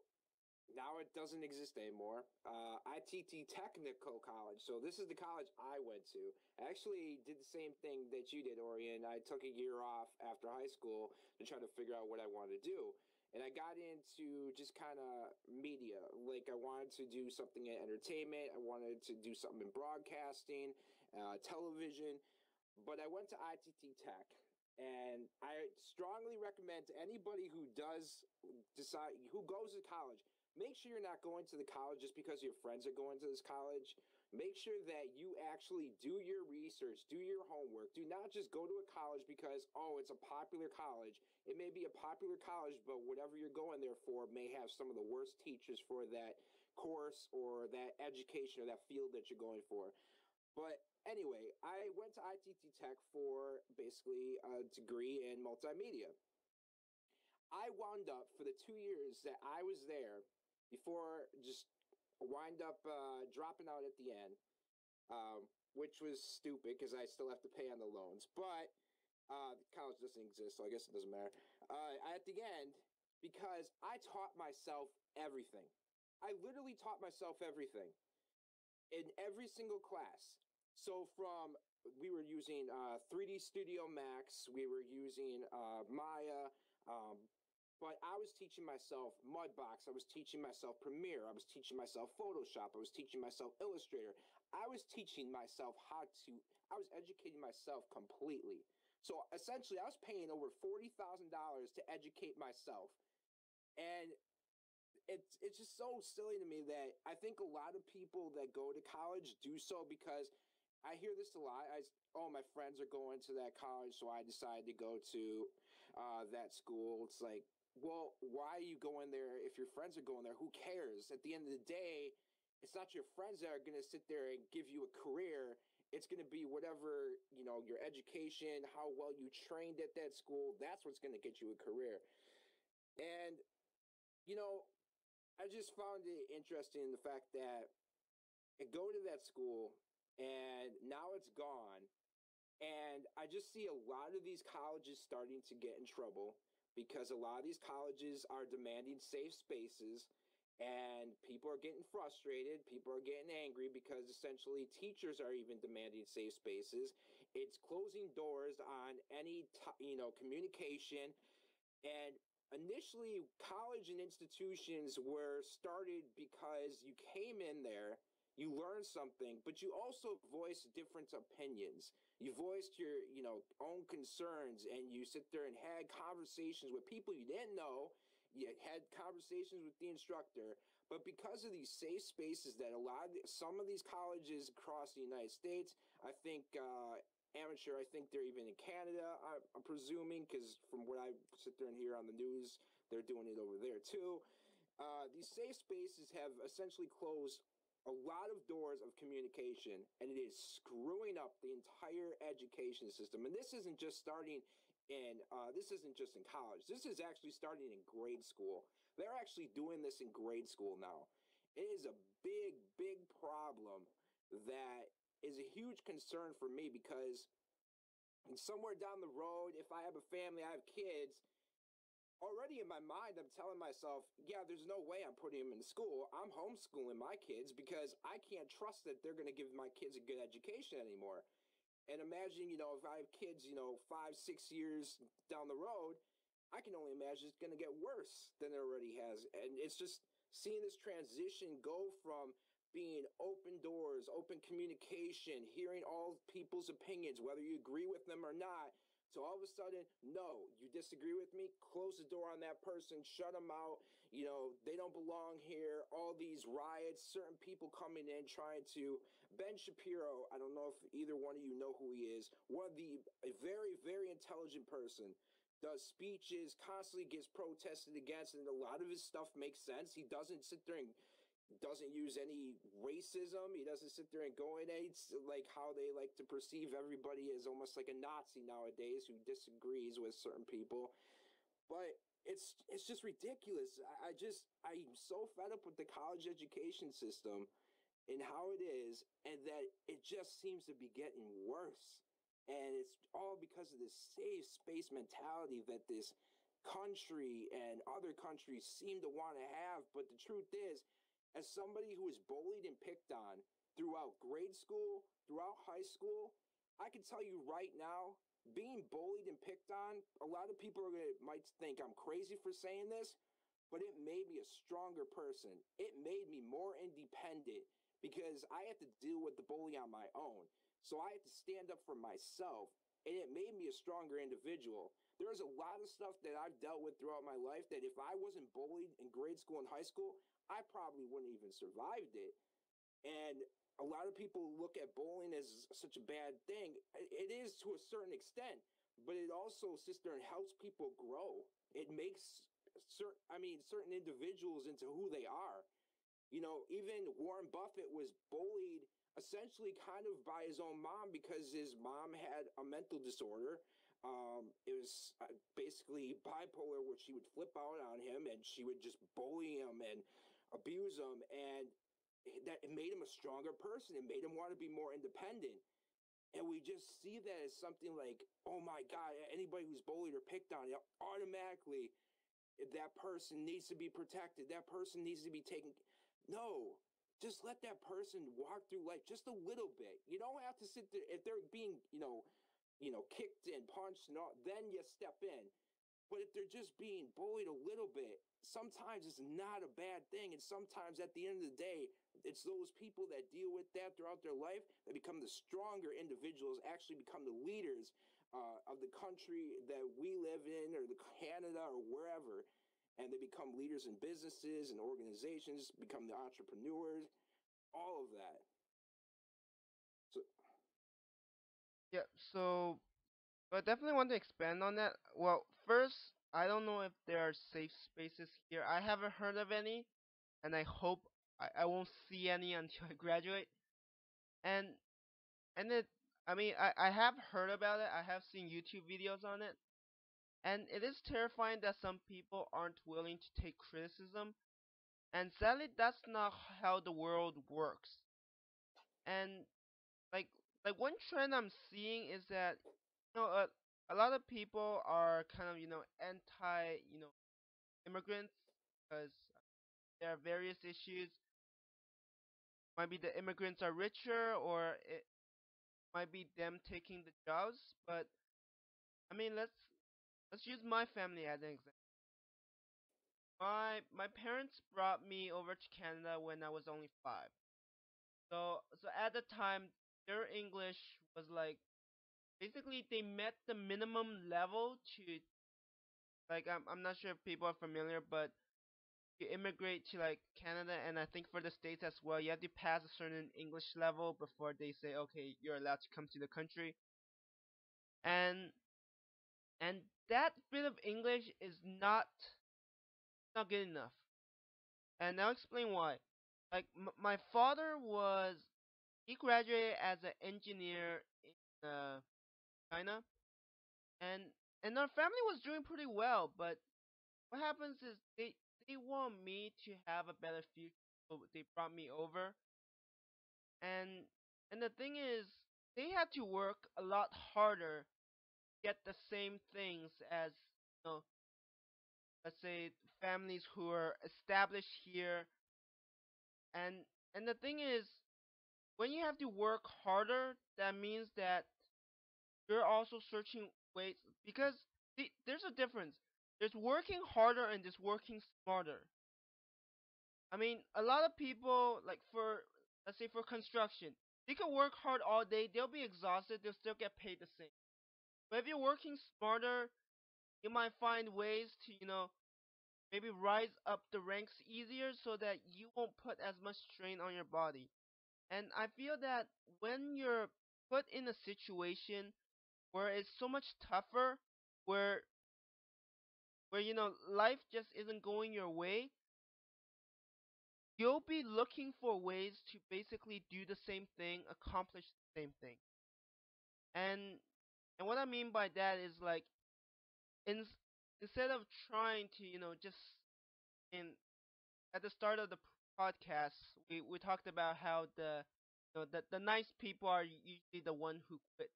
now it doesn't exist anymore, ITT Technical College. So this is the college I went to. I actually did the same thing that you did, Aurian. I took a year off after high school to try to figure out what I wanted to do. And I got into just kind of media. Like, I wanted to do something in entertainment. I wanted to do something in broadcasting, television. But I went to ITT Tech. And I strongly recommend to anybody who does decide, who goes to college, make sure you're not going to the college just because your friends are going to this college. Make sure that you actually do your research, do your homework. Do not just go to a college because, oh, it's a popular college. It may be a popular college, but whatever you're going there for may have some of the worst teachers for that course or that education or that field that you're going for. But anyway, I went to ITT Tech for basically a degree in multimedia. I wound up, for the 2 years that I was there, before just wind up dropping out at the end, which was stupid because I still have to pay on the loans. But college doesn't exist, so I guess it doesn't matter. At the end, because I taught myself everything. I literally taught myself everything in every single class. So we were using 3D Studio Max, we were using Maya, but I was teaching myself Mudbox, I was teaching myself Premiere, I was teaching myself Photoshop, I was teaching myself Illustrator. I was teaching myself I was educating myself completely. So essentially, I was paying over $40,000 to educate myself. And it's just so silly to me that I think a lot of people that go to college do so because I hear this a lot. My friends are going to that college, so I decided to go to that school. It's like, well, why are you going there if your friends are going there? Who cares? At the end of the day, it's not your friends that are going to sit there and give you a career it's going to be whatever, your education, how well you trained at that school. That's what's going to get you a career. And, you know, I just found it interesting in the fact that I go to that school and now it's gone. And I just see a lot of these colleges starting to get in trouble because a lot of these colleges are demanding safe spaces and people are getting frustrated. People are getting angry because essentially teachers are even demanding safe spaces. It's closing doors on any, communication. And initially, college and institutions were started because you came in there, you learned something, but you also voiced different opinions. You voiced your, own concerns, and you sit there and had conversations with people you didn't know. You had conversations with the instructor, but because of these safe spaces that some of these colleges across the United States, I think amateur. I think they're even in Canada, I'm presuming, because from what I sit there and hear on the news, they're doing it over there too. These safe spaces have essentially closed a lot of doors of communication, and it is screwing up the entire education system. And this isn't just in college. This is actually starting in grade school. They're actually doing this in grade school now. It is a big, big problem that is a huge concern for me because somewhere down the road, if I have a family, I have kids, already in my mind, I'm telling myself, yeah, there's no way I'm putting them in school. I'm homeschooling my kids because I can't trust that they're going to give my kids a good education anymore. And imagine, if I have kids, 5, 6 years down the road, I can only imagine it's going to get worse than it already has. And it's just seeing this transition go from being open doors, open communication, hearing all people's opinions, whether you agree with them or not, to all of a sudden, no, you disagree with me, close the door on that person, shut them out, they don't belong here, all these riots, certain people coming in trying to, Ben Shapiro, I don't know if either one of you know who he is, a very, very intelligent person, does speeches, constantly gets protested against, and a lot of his stuff makes sense. He doesn't sit there and doesn't use any racism. He doesn't sit there and go in like how they like to perceive everybody as almost like a Nazi nowadays who disagrees with certain people. But it's just ridiculous. I'm so fed up with the college education system and how it is, and that it just seems to be getting worse. And it's all because of this safe space mentality that this country and other countries seem to want to have. But the truth is, as somebody who was bullied and picked on throughout grade school, throughout high school, I can tell you right now, being bullied and picked on, a lot of people might think I'm crazy for saying this, but it made me a stronger person. It made me more independent because I had to deal with the bully on my own. So I had to stand up for myself, and it made me a stronger individual. There's a lot of stuff that I've dealt with throughout my life that if I wasn't bullied in grade school and high school, I probably wouldn't even survived it. And a lot of people look at bullying as such a bad thing. It is to a certain extent, but it also sits there and helps people grow. It makes certain individuals into who they are. Even Warren Buffett was bullied essentially kind of by his own mom because his mom had a mental disorder. It was basically bipolar, where she would flip out on him and she would just bully him and abuse him. And that it made him a stronger person. It made him want to be more independent. And we just see that as something like, oh my God, anybody who's bullied or picked on, automatically that person needs to be protected. That person needs to be taken. No, just let that person walk through life just a little bit. You don't have to sit there if they're being, kicked and punched and all, then you step in. But if they're just being bullied a little bit, sometimes it's not a bad thing. And sometimes at the end of the day, it's those people that deal with that throughout their life that become the stronger individuals, actually become the leaders of the country that we live in, or the Canada or wherever. And they become leaders in businesses and organizations, become the entrepreneurs, all of that. So, Yeah, so I definitely want to expand on that. Well, first, I don't know if there are safe spaces here. I haven't heard of any, and I hope I won't see any until I graduate. And and it, I mean, I have heard about it. I have seen YouTube videos on it, and it is terrifying that some people aren't willing to take criticism. And sadly, that's not how the world works. And like like one trend I'm seeing is that a lot of people are kind of anti immigrants because there are various issues. Might be the immigrants are richer, or it might be them taking the jobs. But I mean, let's use my family as an example. My parents brought me over to Canada when I was only 5. So at the time, their English was like basically they met the minimum level to like I'm not sure if people are familiar, but you immigrate to like Canada and I think for the States as well, you have to pass a certain English level before they say okay, you're allowed to come to the country. And and that bit of English is not good enough. And I'll explain why. Like my father was he graduated as an engineer in China, and our family was doing pretty well. But what happens is they want me to have a better future, so they brought me over. And the thing is, they had to work a lot harder to get the same things as you know, let's say families who are established here. And the thing is, when you have to work harder, that means that you're also searching ways because there's a difference. There's working harder and there's working smarter. I mean, a lot of people like for let's say for construction, they can work hard all day, they'll be exhausted, they'll still get paid the same. But if you're working smarter, you might find ways to, maybe rise up the ranks easier so that you won't put as much strain on your body. And I feel that when you're put in a situation where it's so much tougher, where life just isn't going your way, you'll be looking for ways to basically do the same thing, accomplish the same thing. And what I mean by that is like in, instead of trying to, just in at the start of the podcast, we talked about how the nice people are usually the one who quits.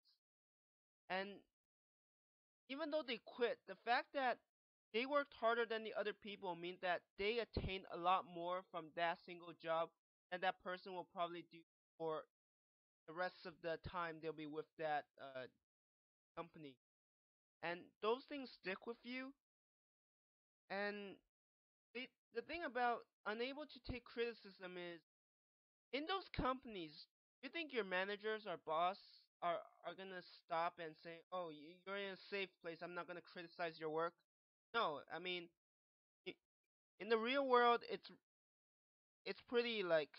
And even though they quit, the fact that they worked harder than the other people means that they attained a lot more from that single job than that person will probably do for the rest of the time they'll be with that company. And those things stick with you. And the thing about unable to take criticism is in those companies, you think your managers or boss are gonna stop and say, "Oh, you're in a safe place. I'm not gonna criticize your work." No, I mean, in the real world, it's pretty like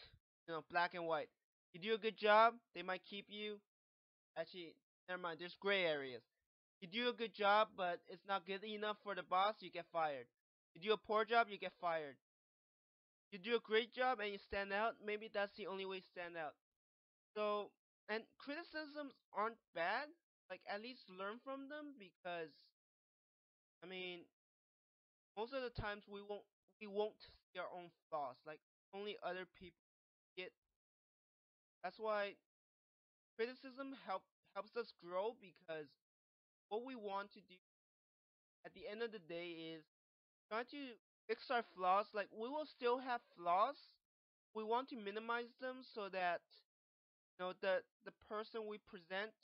black and white. You do a good job, they might keep you. Actually, never mind. There's gray areas. You do a good job, but it's not good enough for the boss, you get fired. You do a poor job, you get fired. You do a great job and you stand out, maybe that's the only way to stand out. So, and criticisms aren't bad. Like at least learn from them because I mean, most of the times we won't see our own flaws. Like only other people get. That's why criticism helps us grow because what we want to do at the end of the day is try to fix our flaws. Like we will still have flaws. We want to minimize them so that the person we present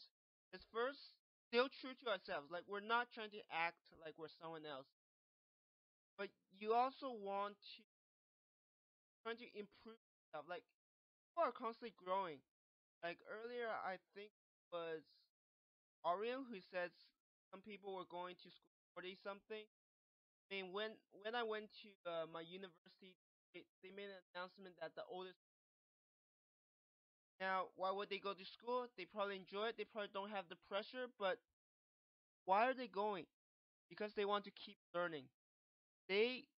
is first still true to ourselves. Like we're not trying to act like we're someone else. But you also want to try to improve stuff. Like people are constantly growing. Like earlier I think it was Aurian who says some people were going to school 40 something. I mean when I went to my university they made an announcement that the oldest. Now, why would they go to school? They probably enjoy it. They probably don't have the pressure, but why are they going? Because they want to keep learning. They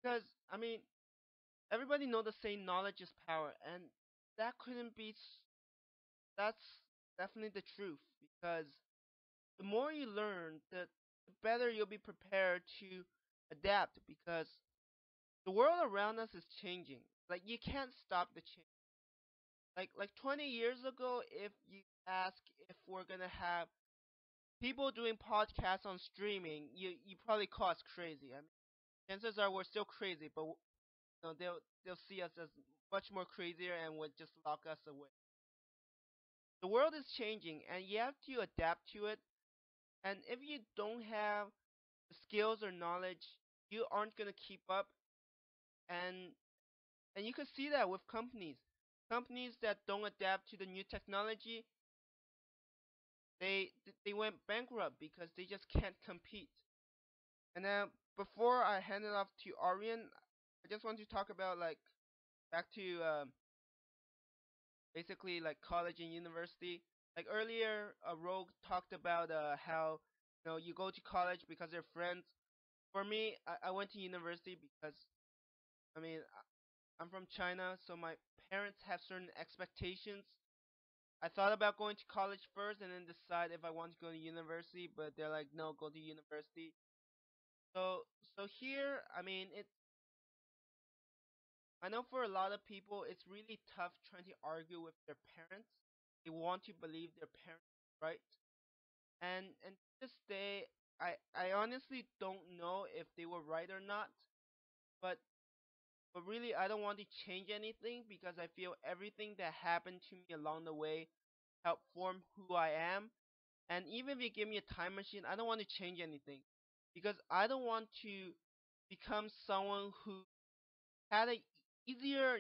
because I mean everybody know the saying knowledge is power, and that couldn't be that's definitely the truth because the more you learn, the better you'll be prepared to adapt because the world around us is changing. Like you can't stop the change. Like 20 years ago, if you ask if we're gonna have people doing podcasts on streaming, you probably call us crazy. I mean, chances are we're still crazy, but they'll see us as much more crazier and would just lock us away. The world is changing, and you have to adapt to it. And if you don't have the skills or knowledge, you aren't gonna keep up. And and you can see that with companies. Companies that don't adapt to the new technology, they they went bankrupt because they just can't compete. And then before I hand it off to Aurian, I just want to talk about like back to basically like college and university. Like earlier, Rogue talked about how you go to college because they're friends. For me, I went to university because I mean I'm from China, so my parents have certain expectations. I thought about going to college first and then decide if I want to go to university, but they're like, no, go to university. So here, I mean, I know for a lot of people, it's really tough trying to argue with their parents. They want to believe their parents, right? And to this day, I honestly don't know if they were right or not. But really, I don't want to change anything because I feel everything that happened to me along the way helped form who I am. And even if you give me a time machine, I don't want to change anything because I don't want to become someone who had a easier,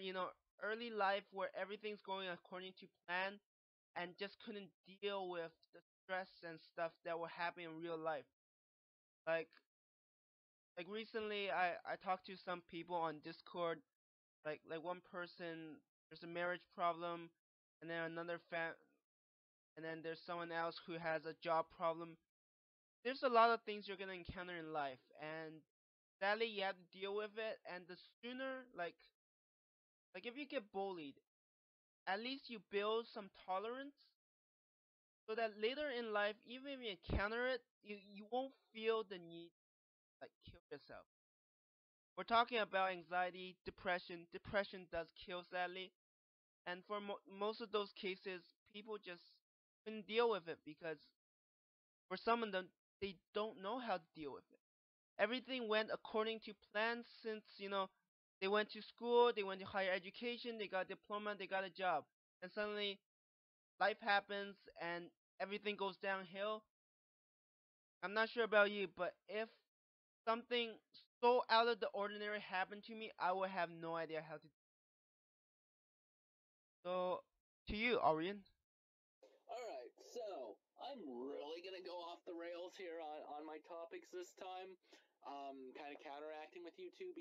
early life where everything's going according to plan and just couldn't deal with the stress and stuff that were happening in real life. Like recently I talked to some people on Discord, like one person there's a marriage problem and then and then there's someone else who has a job problem. There's a lot of things you're gonna encounter in life and sadly you have to deal with it and the sooner like if you get bullied, at least you build some tolerance so that later in life, even if you encounter it, you won't feel the need to, like kill yourself. We're talking about anxiety, depression. Depression does kill sadly, and for most of those cases, people just couldn't deal with it because for some of them, they don't know how to deal with it. Everything went according to plan since they went to school, they went to higher education, they got a diploma, they got a job, and suddenly life happens and everything goes downhill. I'm not sure about you, but if something so out of the ordinary happened to me, I would have no idea how to. So, to you, Aurian. Alright, so I'm really gonna go off the rails here on my topics this time. Kind of counteracting with you two.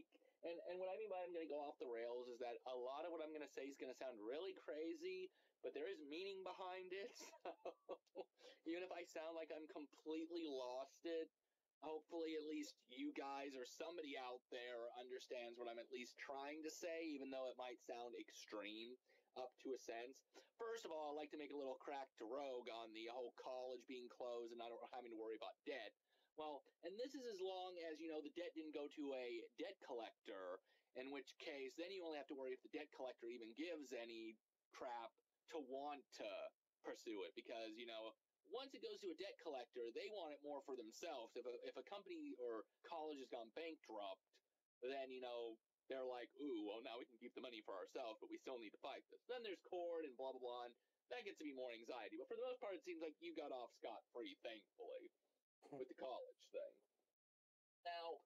And what I mean by I'm gonna go off the rails is that a lot of what I'm gonna say is gonna sound really crazy, but there is meaning behind it. So even if I sound like I'm completely lost it, hopefully at least you guys or somebody out there understands what I'm at least trying to say, even though it might sound extreme up to a sense. First of all, I'd like to make a little crack to Rogue on the whole college being closed and not having to worry about debt. Well, and this is as long as, the debt didn't go to a debt collector, in which case then you only have to worry if the debt collector even gives any crap to want to pursue it. Because, once it goes to a debt collector, they want it more for themselves. If a company or college has gone bankrupt, then, they're like, ooh, well, now we can keep the money for ourselves, but we still need to fight this. Then there's court and blah, blah, blah, and that gets to be more anxiety. But for the most part, it seems like you got off scot-free, thankfully, with the college thing. Now,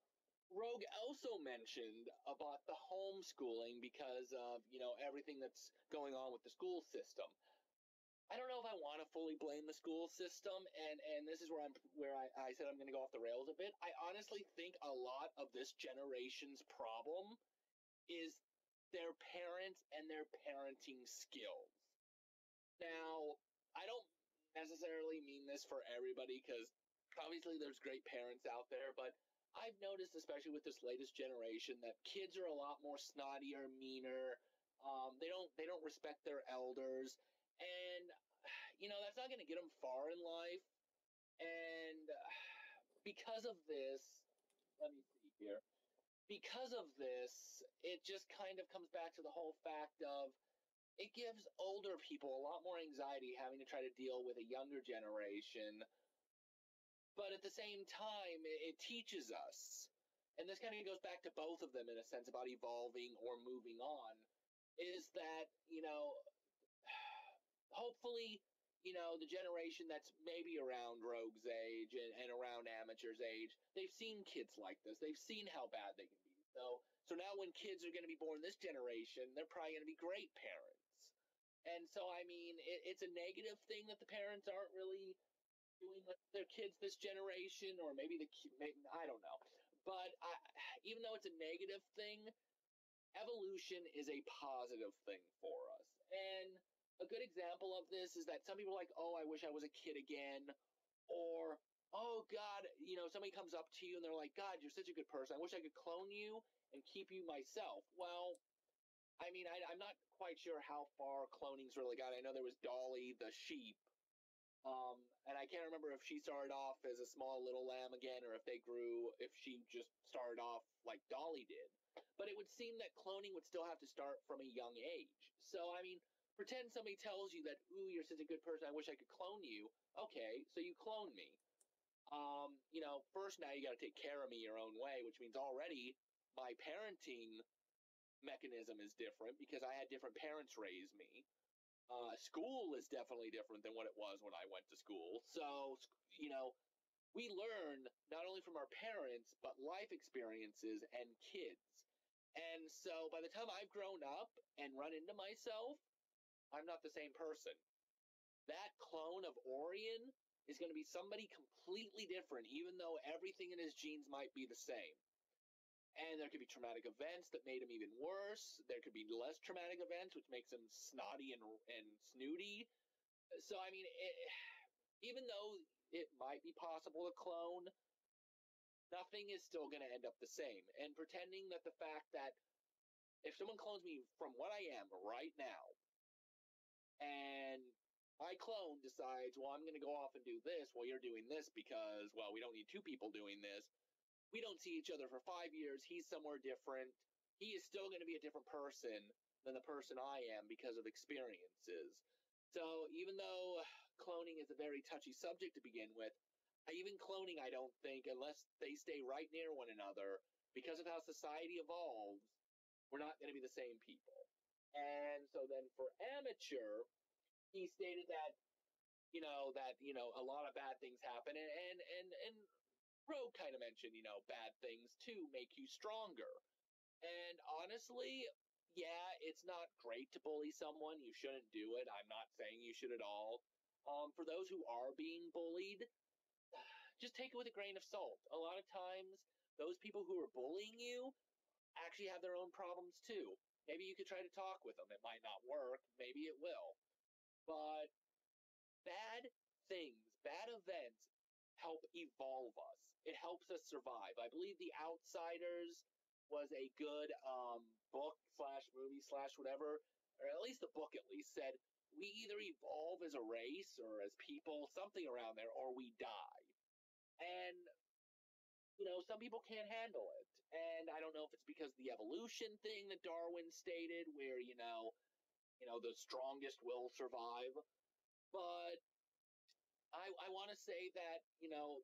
Rogue also mentioned about the homeschooling because of, everything that's going on with the school system. I don't know if I want to fully blame the school system, and this is where I said I'm going to go off the rails a bit. I honestly think a lot of this generation's problem is their parents and their parenting skills. Now, I don't necessarily mean this for everybody because obviously there's great parents out there, but I've noticed, especially with this latest generation, that kids are a lot more snottier, meaner. They don't respect their elders, and that's not going to get them far in life. And because of this, let me see here. Because of this, it just kind of comes back to the whole fact of it gives older people a lot more anxiety having to try to deal with a younger generation. But at the same time, it teaches us, and this kind of goes back to both of them in a sense about evolving or moving on, is that, hopefully, the generation that's maybe around Rogue's age and around Amateur's age, they've seen kids like this. They've seen how bad they can be. So now when kids are going to be born this generation, they're probably going to be great parents. And so, I mean, it's a negative thing that the parents aren't really doing with their kids this generation, or maybe I don't know. But even though it's a negative thing, evolution is a positive thing for us. And a good example of this is that some people are like, oh, I wish I was a kid again, or, oh, God, somebody comes up to you and they're like, God, you're such a good person. I wish I could clone you and keep you myself. Well, I mean, I'm not quite sure how far cloning's really got. I know there was Dolly the sheep, and I can't remember if she started off as a small little lamb again, or if she just started off like Dolly did. But it would seem that cloning would still have to start from a young age. So, I mean, pretend somebody tells you that, ooh, you're such a good person, I wish I could clone you. Okay, so you clone me. First now you got to take care of me your own way, which means already my parenting mechanism is different because I had different parents raise me. School is definitely different than what it was when I went to school. So, we learn not only from our parents, but life experiences and kids. And so by the time I've grown up and run into myself, I'm not the same person. That clone of Aurian is going to be somebody completely different, even though everything in his genes might be the same. And there could be traumatic events that made him even worse. There could be less traumatic events, which makes him snotty and snooty. So, I mean, even though it might be possible to clone, nothing is still going to end up the same. And pretending that the fact that if someone clones me from what I am right now, and my clone decides, well, I'm going to go off and do this while you're doing this because, well, we don't need two people doing this. We don't see each other for 5 years. He's somewhere different. He is still going to be a different person than the person I am because of experiences. So even though cloning is a very touchy subject to begin with, even cloning, I don't think, unless they stay right near one another, because of how society evolves, we're not going to be the same people. And so then for Amateur, he stated that, a lot of bad things happen, and Rogue kind of mentioned, bad things too make you stronger. And honestly, yeah, it's not great to bully someone. You shouldn't do it. I'm not saying you should at all. For those who are being bullied, just take it with a grain of salt. A lot of times, those people who are bullying you actually have their own problems too. Maybe you could try to talk with them. It might not work. Maybe it will. But bad things, bad events help evolve us. It helps us survive. I believe The Outsiders was a good book / movie / whatever, or at least the book at least said, we either evolve as a race or as people, something around there, or we die. And, some people can't handle it. And I don't know if it's because the evolution thing that Darwin stated, where, the strongest will survive. But I want to say that,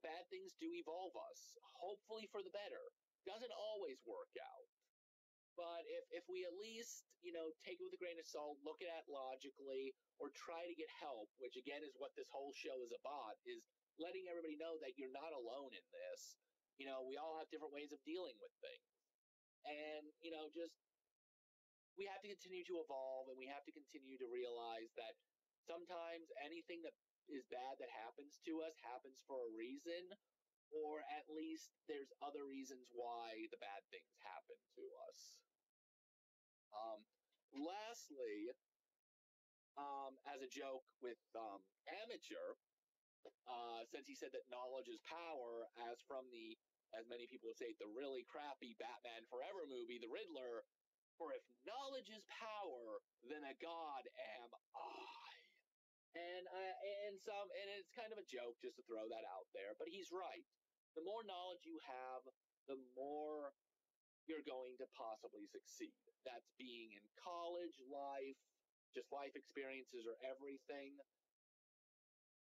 bad things do evolve us, hopefully for the better. Doesn't always work out. But if we at least, take it with a grain of salt, look at it logically, or try to get help, which again is what this whole show is about, is letting everybody know that you're not alone in this. We all have different ways of dealing with things. And, we have to continue to evolve, and we have to continue to realize that sometimes anything that is bad that happens to us happens for a reason, or at least there's other reasons why the bad things happen to us. Lastly, as a joke with Amateur, since he said that knowledge is power, as many people would say, the really crappy Batman Forever movie, The Riddler, for if knowledge is power, then a god am I. And it's kind of a joke just to throw that out there, but he's right. The more knowledge you have, the more you're going to possibly succeed. That's being in college, life, just life experiences or everything.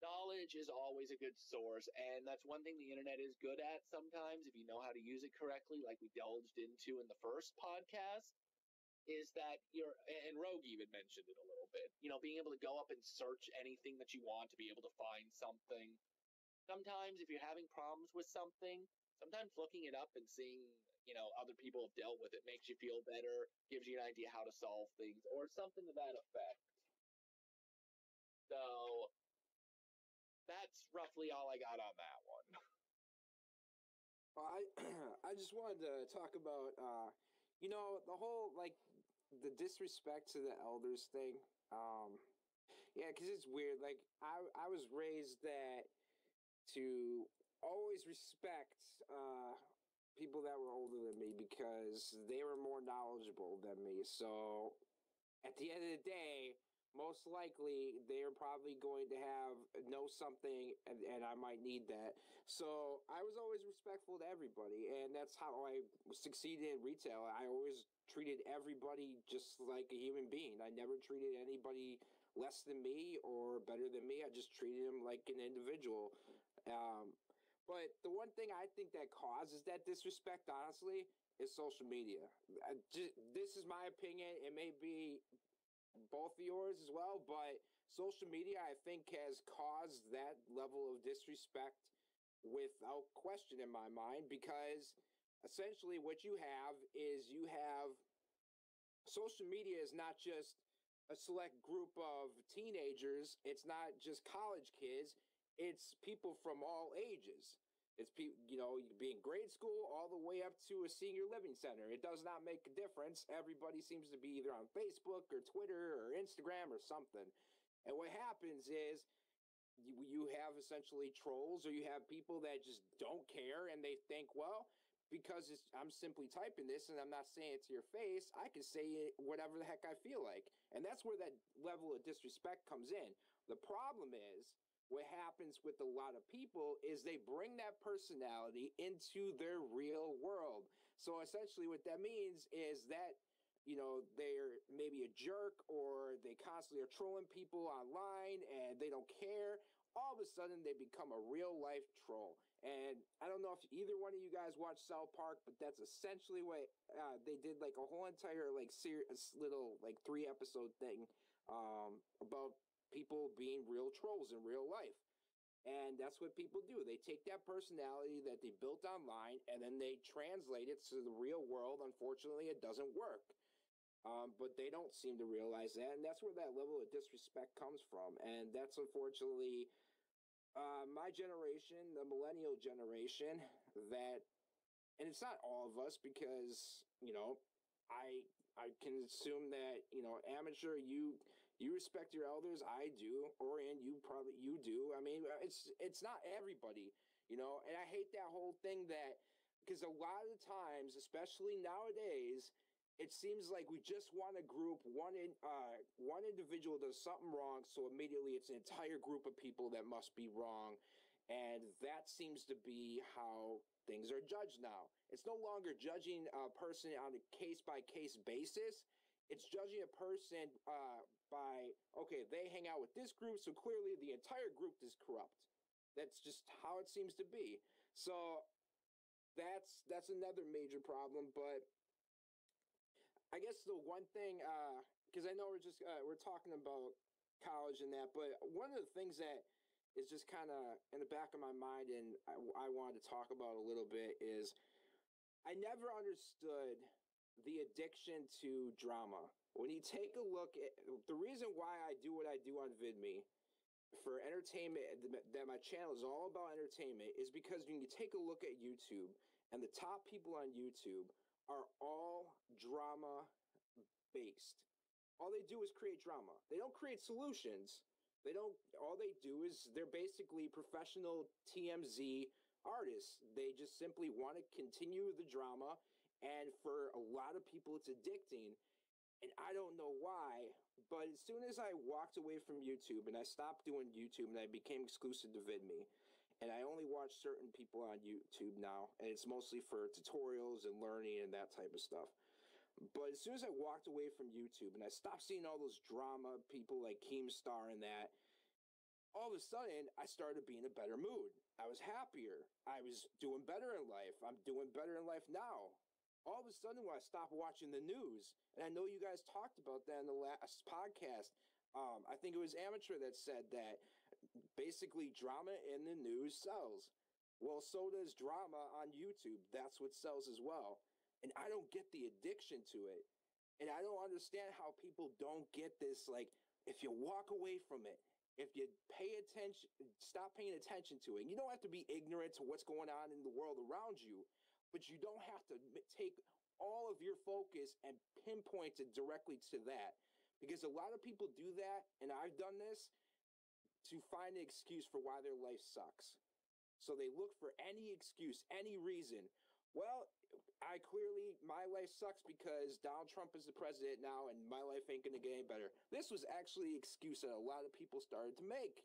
Knowledge is always a good source, and that's one thing the internet is good at sometimes if you know how to use it correctly, like we delved into in the first podcast, is that and Rogue even mentioned it a little bit, being able to go up and search anything that you want to be able to find something. Sometimes if you're having problems with something, sometimes looking it up and seeing, other people have dealt with it makes you feel better, gives you an idea how to solve things, or something to that effect. So that's roughly all I got on that one. Well, I just wanted to talk about, the whole, like, the disrespect to the elders thing. Yeah, because it's weird. Like, I was raised that to always respect people that were older than me because they were more knowledgeable than me. So at the end of the day, most likely they're probably going to know something, and I might need that. So I was always respectful to everybody, and that's how I succeeded in retail. I always treated everybody just like a human being. I never treated anybody less than me or better than me. I just treated them like an individual. But the one thing I think that causes that disrespect, honestly, is social media. This is my opinion. It may be both of yours as well, but social media, I think, has caused that level of disrespect without question in my mind, because essentially what you have social media is not just a select group of teenagers. It's not just college kids. It's people from all ages. It's people, you can be in grade school all the way up to a senior living center. It does not make a difference. Everybody seems to be either on Facebook or Twitter or Instagram or something. And what happens is you have essentially trolls, or you have people that just don't care, and they think, well, because I'm simply typing this and I'm not saying it to your face, I can say it whatever the heck I feel like. And that's where that level of disrespect comes in. The problem is, what happens with a lot of people is they bring that personality into their real world. So essentially what that means is that, they're maybe a jerk, or they constantly are trolling people online and they don't care. All of a sudden they become a real life troll. And I don't know if either one of you guys watch South Park, but that's essentially what they did, like a whole entire little 3-episode thing about people being real trolls in real life. And that's what people do. They take that personality that they built online and then they translate it to the real world. Unfortunately, it doesn't work. But they don't seem to realize that. And that's where that level of disrespect comes from. And that's unfortunately my generation, the millennial generation, and it's not all of us, because, I can assume that, amateur, you respect your elders. I do. Aurian, you do. I mean, it's not everybody, and I hate that whole thing because a lot of the times, especially nowadays, it seems like we just want to group one individual does something wrong, so immediately it's an entire group of people that must be wrong. And that seems to be how things are judged now. It's no longer judging a person on a case-by-case basis. It's judging a person by, okay, they hang out with this group, so clearly the entire group is corrupt. That's just how it seems to be. So that's another major problem. But I guess the one thing, because I know we're talking about college and that, but one of the things that is just kind of in the back of my mind, and I wanted to talk about a little bit, is I never understood the addiction to drama. When you take a look at the reason why I do what I do on VidMe for entertainment, that my channel is all about entertainment, is because when you take a look at YouTube, and the top people on YouTube are all drama based. All they do is create drama. They don't create solutions. All they do is they're basically professional TMZ artists. They just simply want to continue the drama. And for a lot of people, it's addicting. And I don't know why, but as soon as I walked away from YouTube and I stopped doing YouTube and I became exclusive to VidMe, and I only watch certain people on YouTube now, and it's mostly for tutorials and learning and that type of stuff. But as soon as I walked away from YouTube and I stopped seeing all those drama people like Keemstar and that, all of a sudden I started being in a better mood. I was happier. I was doing better in life. I'm doing better in life now. All of a sudden, when I stopped watching the news, and I know you guys talked about that in the last podcast, I think it was Amateur that said that basically drama in the news sells. Well, so does drama on YouTube. That's what sells as well. And I don't get the addiction to it. And I don't understand how people don't get this. Like, if you walk away from it, if you pay attention, stop paying attention to it. You don't have to be ignorant to what's going on in the world around you, but you don't have to take all of your focus and pinpoint it directly to that. Because a lot of people do that, and I've done this, to find an excuse for why their life sucks. So they look for any excuse, any reason. Well, my life sucks because Donald Trump is the president now and my life ain't going to get any better. This was actually an excuse that a lot of people started to make.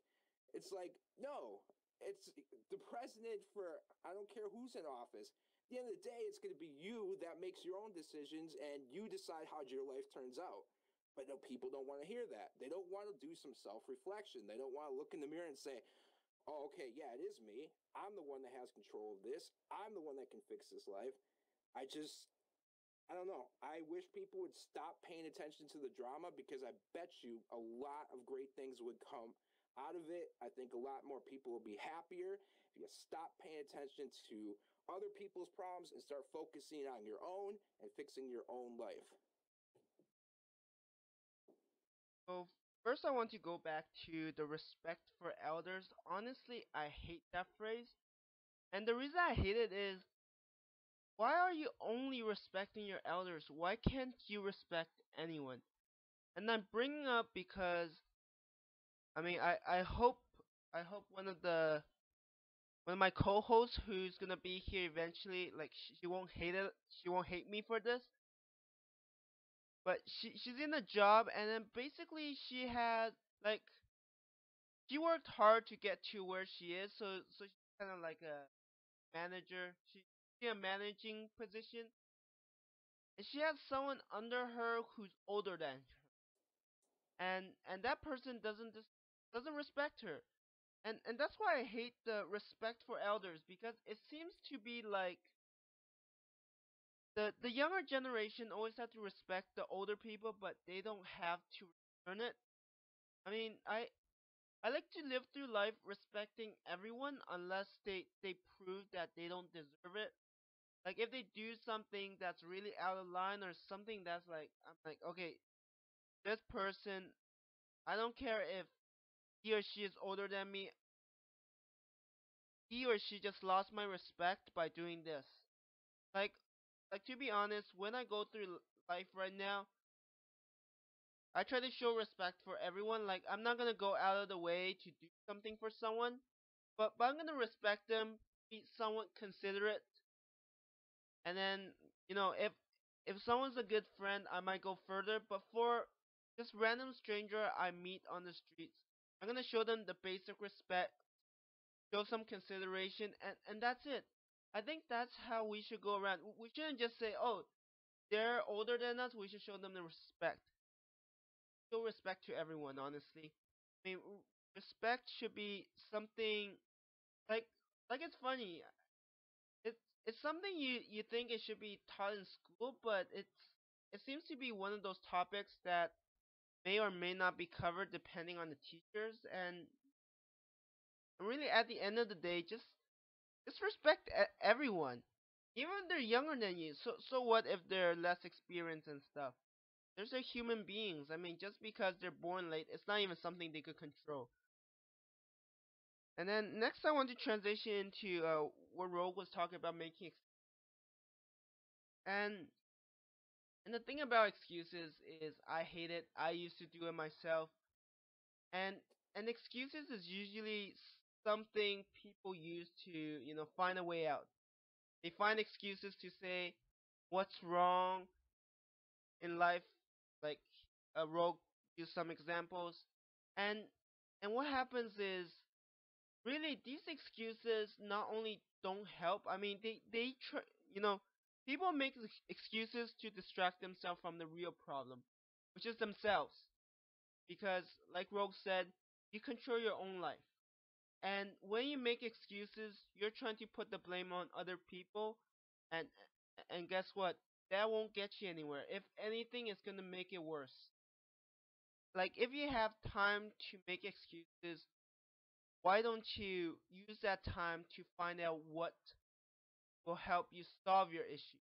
It's like, no, it's the president for, I don't care who's in office. At the end of the day, it's going to be you that makes your own decisions and you decide how your life turns out. But no, people don't want to hear that. They don't want to do some self-reflection. They don't want to look in the mirror and say, oh, okay, yeah, it is me. I'm the one that has control of this. I'm the one that can fix this life. I don't know. I wish people would stop paying attention to the drama because I bet you a lot of great things would come out of it. I think a lot more people will be happier if you stop paying attention to other people's problems and start focusing on your own and fixing your own life. So first, I want to go back to the respect for elders. Honestly, I hate that phrase, and the reason I hate it is, why are you only respecting your elders? Why can't you respect anyone? And I'm bringing up because I hope one of my co-hosts who's gonna be here eventually, like she won't hate me for this. But she's in a job, and then basically like she worked hard to get to where she is, so she's kind of like a manager. She's in a managing position, and she has someone under her who's older than her, and that person doesn't respect her, and that's why I hate the respect for elders, because it seems to be like the younger generation always have to respect the older people, but they don't have to return it. I mean, I like to live through life respecting everyone unless they prove that they don't deserve it. Like if they do something that's really out of line, or something that's like, I'm like, okay, this person, I don't care if he or she is older than me, he or she just lost my respect by doing this. Like like to be honest, when I go through life right now, I try to show respect for everyone. Like I'm not gonna go out of the way to do something for someone, but I'm gonna respect them, be somewhat considerate, and then if someone's a good friend, I might go further. But for just random stranger I meet on the streets, I'm gonna show them the basic respect, show some consideration, and that's it. I think that's how we should go around. We shouldn't just say, oh, they're older than us, we should show them the respect. Show respect to everyone, honestly. I mean, respect should be something like it's funny. It's it's something you think it should be taught in school, but it seems to be one of those topics that may or may not be covered depending on the teachers. And really, at the end of the day, just respect everyone, even if they're younger than you. So what if they're less experienced and stuff? They're human beings. I mean, just because they're born late, it's not even something they could control. And then next, I want to transition into what Rogue was talking about making. And and the thing about excuses is I hate it. I used to do it myself. And excuses is usually something people use to, find a way out. They find excuses to say what's wrong in life, Like a Rogue use some examples, and what happens is really these excuses not only don't help. I mean, they try, people make excuses to distract themselves from the real problem, which is themselves. Because, like Rogue said, you control your own life. And when you make excuses, you're trying to put the blame on other people, and guess what? That won't get you anywhere. If anything, it's gonna make it worse. Like if you have time to make excuses, why don't you use that time to find out what will help you solve your issue?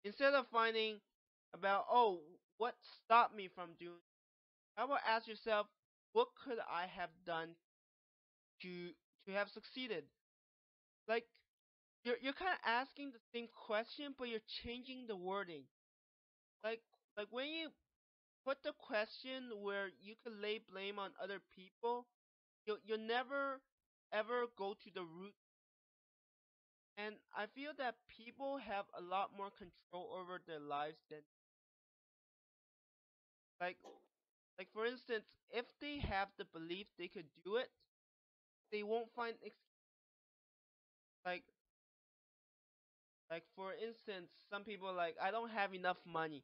Instead of finding about, oh, what stopped me from doing, how about ask yourself, what could I have done to have succeeded? Like you're kind of asking the same question, but you're changing the wording. Like when you put the question where you could lay blame on other people, you'll never ever go to the root. And I feel that people have a lot more control over their lives than, like for instance, if they have the belief they could do it, they won't find like for instance, some people like, I don't have enough money,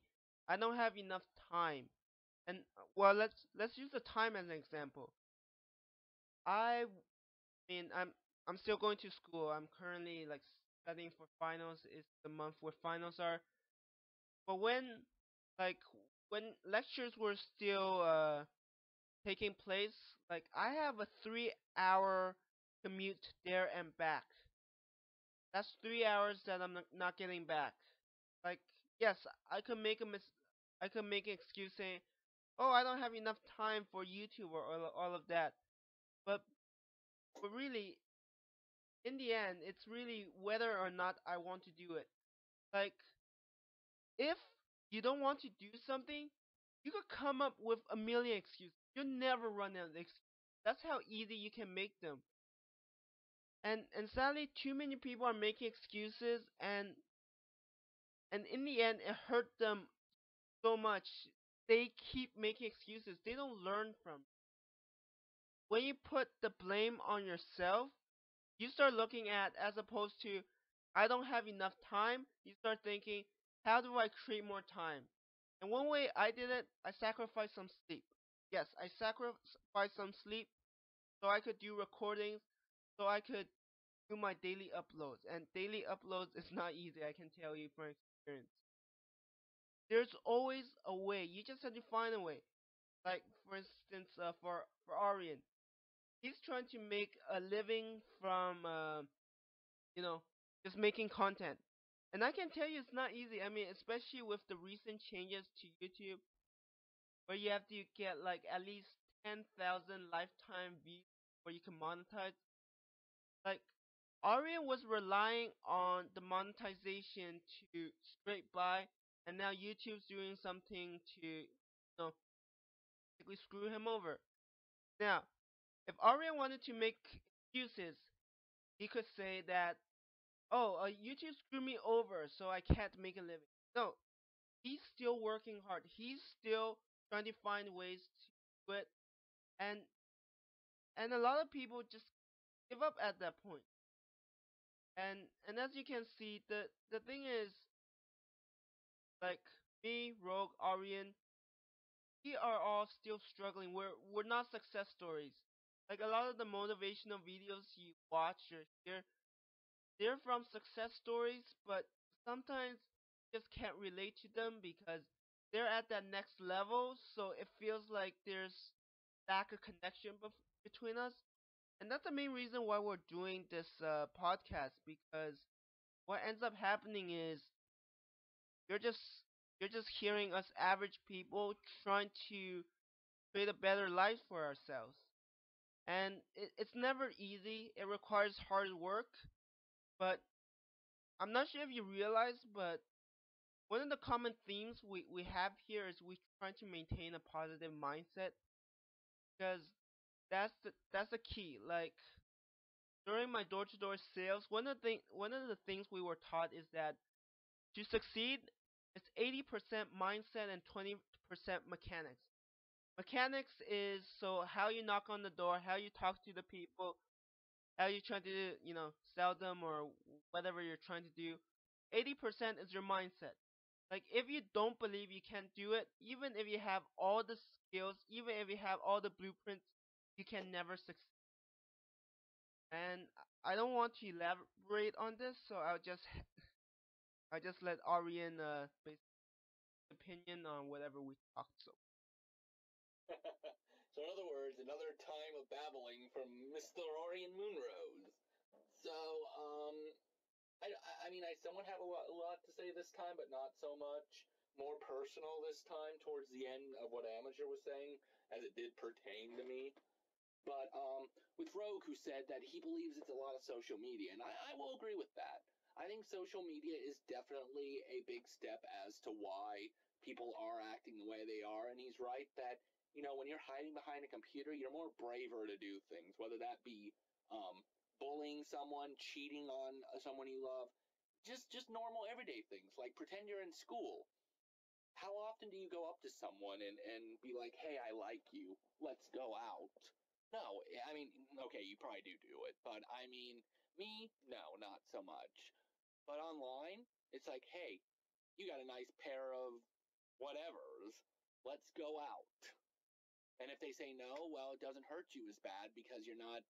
I don't have enough time. And well, let's use the time as an example. I mean, I'm still going to school. I'm currently like studying for finals. It's the month where finals are. But like when lectures were still taking place, like I have a 3 hour commute there and back. That's 3 hours that I'm not getting back. Like yes, I could make I could make an excuse saying, "Oh, I don't have enough time for YouTube or all of that." But really, in the end, it's really whether or not I want to do it. Like if you don't want to do something, you could come up with a million excuses. You'll never run out of excuses. That's how easy you can make them. And sadly, too many people are making excuses, and in the end, it hurt them so much. They keep making excuses. They don't learn from it. When you put the blame on yourself, you start looking at, as opposed to, I don't have enough time, you start thinking, how do I create more time? And one way I did it, I sacrificed some sleep. Yes, I sacrificed some sleep so I could do recordings, so I could do my daily uploads. And daily uploads is not easy, I can tell you from experience. There's always a way. You just have to find a way. Like for instance, for Aurian, he's trying to make a living from you know just making content. And I can tell you it's not easy. I mean, especially with the recent changes to YouTube, where you have to get like at least 10,000 lifetime views before you can monetize. Like Aurian was relying on the monetization to scrape by, and now YouTube's doing something to, basically screw him over. Now, if Aurian wanted to make excuses, he could say that, oh, YouTube screwed me over, so I can't make a living. No, he's still working hard. He's still trying to find ways to do it, and a lot of people just give up at that point. And as you can see, the thing is, like me, Rogue, Aurian, we are all still struggling. We're not success stories. Like a lot of the motivational videos you watch or hear, they're from success stories, but sometimes you just can't relate to them because they're at that next level, so it feels like there's lack of connection between us. And that's the main reason why we're doing this podcast, because what ends up happening is you're just hearing us average people trying to create a better life for ourselves. And it's never easy. It requires hard work, but I'm not sure if you realize, but one of the common themes we have here is we try to maintain a positive mindset, because that's the key. Like during my door-to-door sales, one of the things we were taught is that to succeed, It's 80% mindset and 20% mechanics. Mechanics is so how you knock on the door, how you talk to the people, how you try to, sell them or whatever you're trying to do. 80% is your mindset. Like, if you don't believe you can do it, even if you have all the skills, even if you have all the blueprints, you can never succeed. And I don't want to elaborate on this, so I just let Aurian base opinion on whatever we talked. So So in other words, another time of babbling from Mr. Aurian MoonRose. So, I mean, I somewhat have a lot to say this time, but not so much. More personal this time, towards the end of what Amateur was saying, as it did pertain to me. But with Rogue, who said that he believes it's a lot of social media, and I will agree with that. I think social media is definitely a big step as to why people are acting the way they are, and he's right that, when you're hiding behind a computer, you're more braver to do things, whether that be bullying someone, cheating on someone you love, just normal everyday things, like pretend you're in school. How often do you go up to someone and be like, hey, I like you, let's go out? No, I mean, okay, you probably do it, but I mean, me, no, not so much. But online, it's like, hey, you got a nice pair of whatevers, let's go out. And if they say no, well, it doesn't hurt you as bad because you're not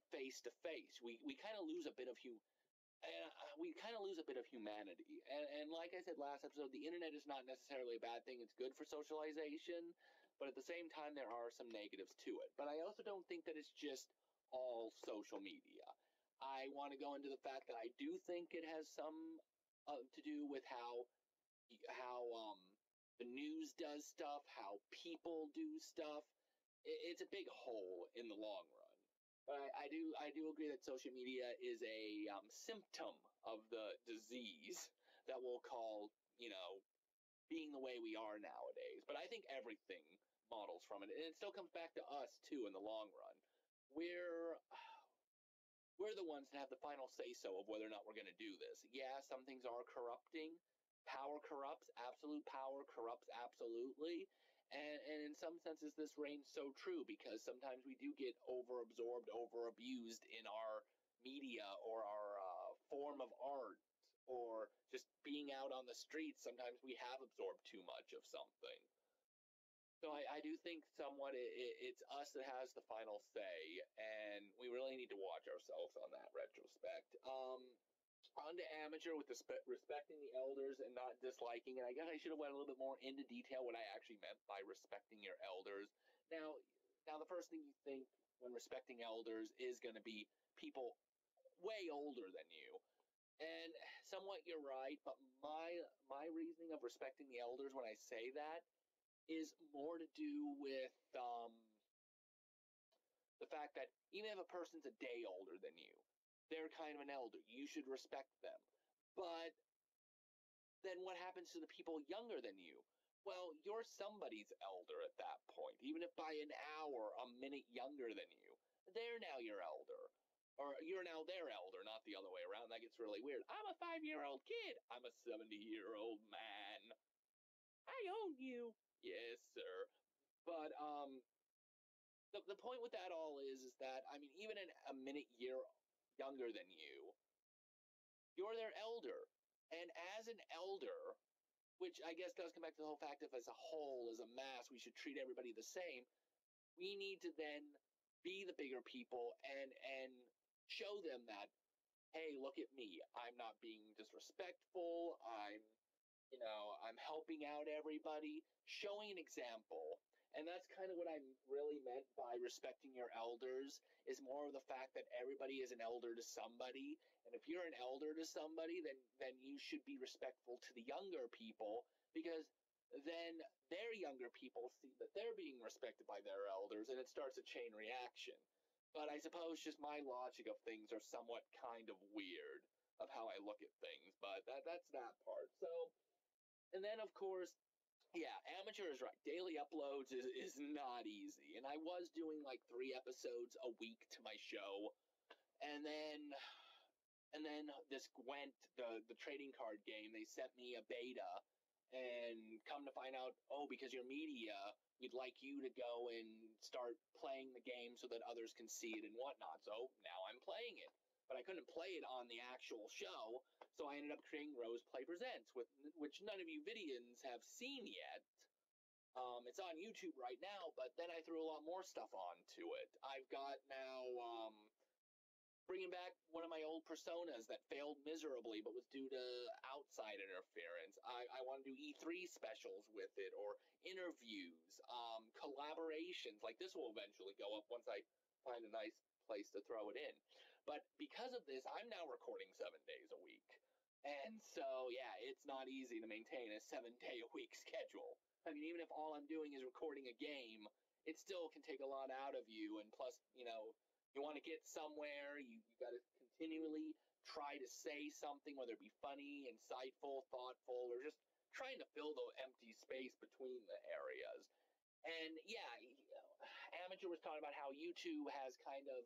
face to face. We kind of lose a bit of humanity. And like I said last episode, the internet is not necessarily a bad thing. It's good for socialization, but at the same time, there are some negatives to it. But I also don't think that it's just all social media. I want to go into the fact that I do think it has some to do with how the news does stuff, how people do stuff. It's a big hole in the long run. But I do agree that social media is a symptom of the disease that we'll call, being the way we are nowadays. But I think everything models from it, and it still comes back to us too in the long run. We're the ones that have the final say so of whether or not we're going to do this. Yeah, some things are corrupting. Power corrupts. Absolute power corrupts absolutely. And in some senses, this reigns so true because sometimes we do get over-absorbed, over-abused in our media or our form of art or just being out on the streets. Sometimes we have absorbed too much of something. So I do think somewhat it's us that has the final say, and we really need to watch ourselves on that retrospect. On to Amateur with respecting the elders and not disliking it. I guess I should have went a little bit more into detail what I actually meant by respecting your elders. Now the first thing you think when respecting elders is going to be people way older than you. And somewhat you're right, but my reasoning of respecting the elders when I say that is more to do with the fact that even if a person's a day older than you, they're kind of an elder. You should respect them. But then what happens to the people younger than you? Well, you're somebody's elder at that point. Even if by an hour, a minute younger than you, they're now your elder. Or you're now their elder, not the other way around. That gets really weird. I'm a 5-year-old kid. I'm a 70-year-old man. I own you. Yes, sir. But the point with that all is that I mean, even a minute year younger than you, you're their elder, and as an elder, which I guess does come back to the whole fact of as a whole, as a mass, we should treat everybody the same. We need to then be the bigger people and show them that, hey, look at me. I'm not being disrespectful. I'm helping out everybody, showing an example. And that's kind of what I really meant by respecting your elders, is more of the fact that everybody is an elder to somebody. And if you're an elder to somebody, then you should be respectful to the younger people, because then their younger people see that they're being respected by their elders, and it starts a chain reaction. But I suppose just my logic of things are somewhat kind of weird of how I look at things, but that's that part. So, and then of course, yeah, Amateur is right. Daily uploads is not easy. And I was doing like 3 episodes a week to my show. And then And then this Gwent, the trading card game, they sent me a beta, and come to find out, oh, because you're media, we'd like you to go and start playing the game so that others can see it and whatnot. So now I'm playing it. But I couldn't play it on the actual show, so I ended up creating Rose Play Presents, which none of you Vidians have seen yet. It's on YouTube right now, but then I threw a lot more stuff onto it. I've got now bringing back one of my old personas that failed miserably but was due to outside interference. I want to do E3 specials with it, or interviews, collaborations. Like, this will eventually go up once I find a nice place to throw it in. But because of this, I'm now recording 7 days a week. And so, yeah, it's not easy to maintain a 7-day-a-week schedule. I mean, even if all I'm doing is recording a game, it still can take a lot out of you. And plus, you know, you want to get somewhere, you got to continually try to say something, whether it be funny, insightful, thoughtful, or just trying to fill the empty space between the areas. And yeah, Amateur was talking about how YouTube has kind of,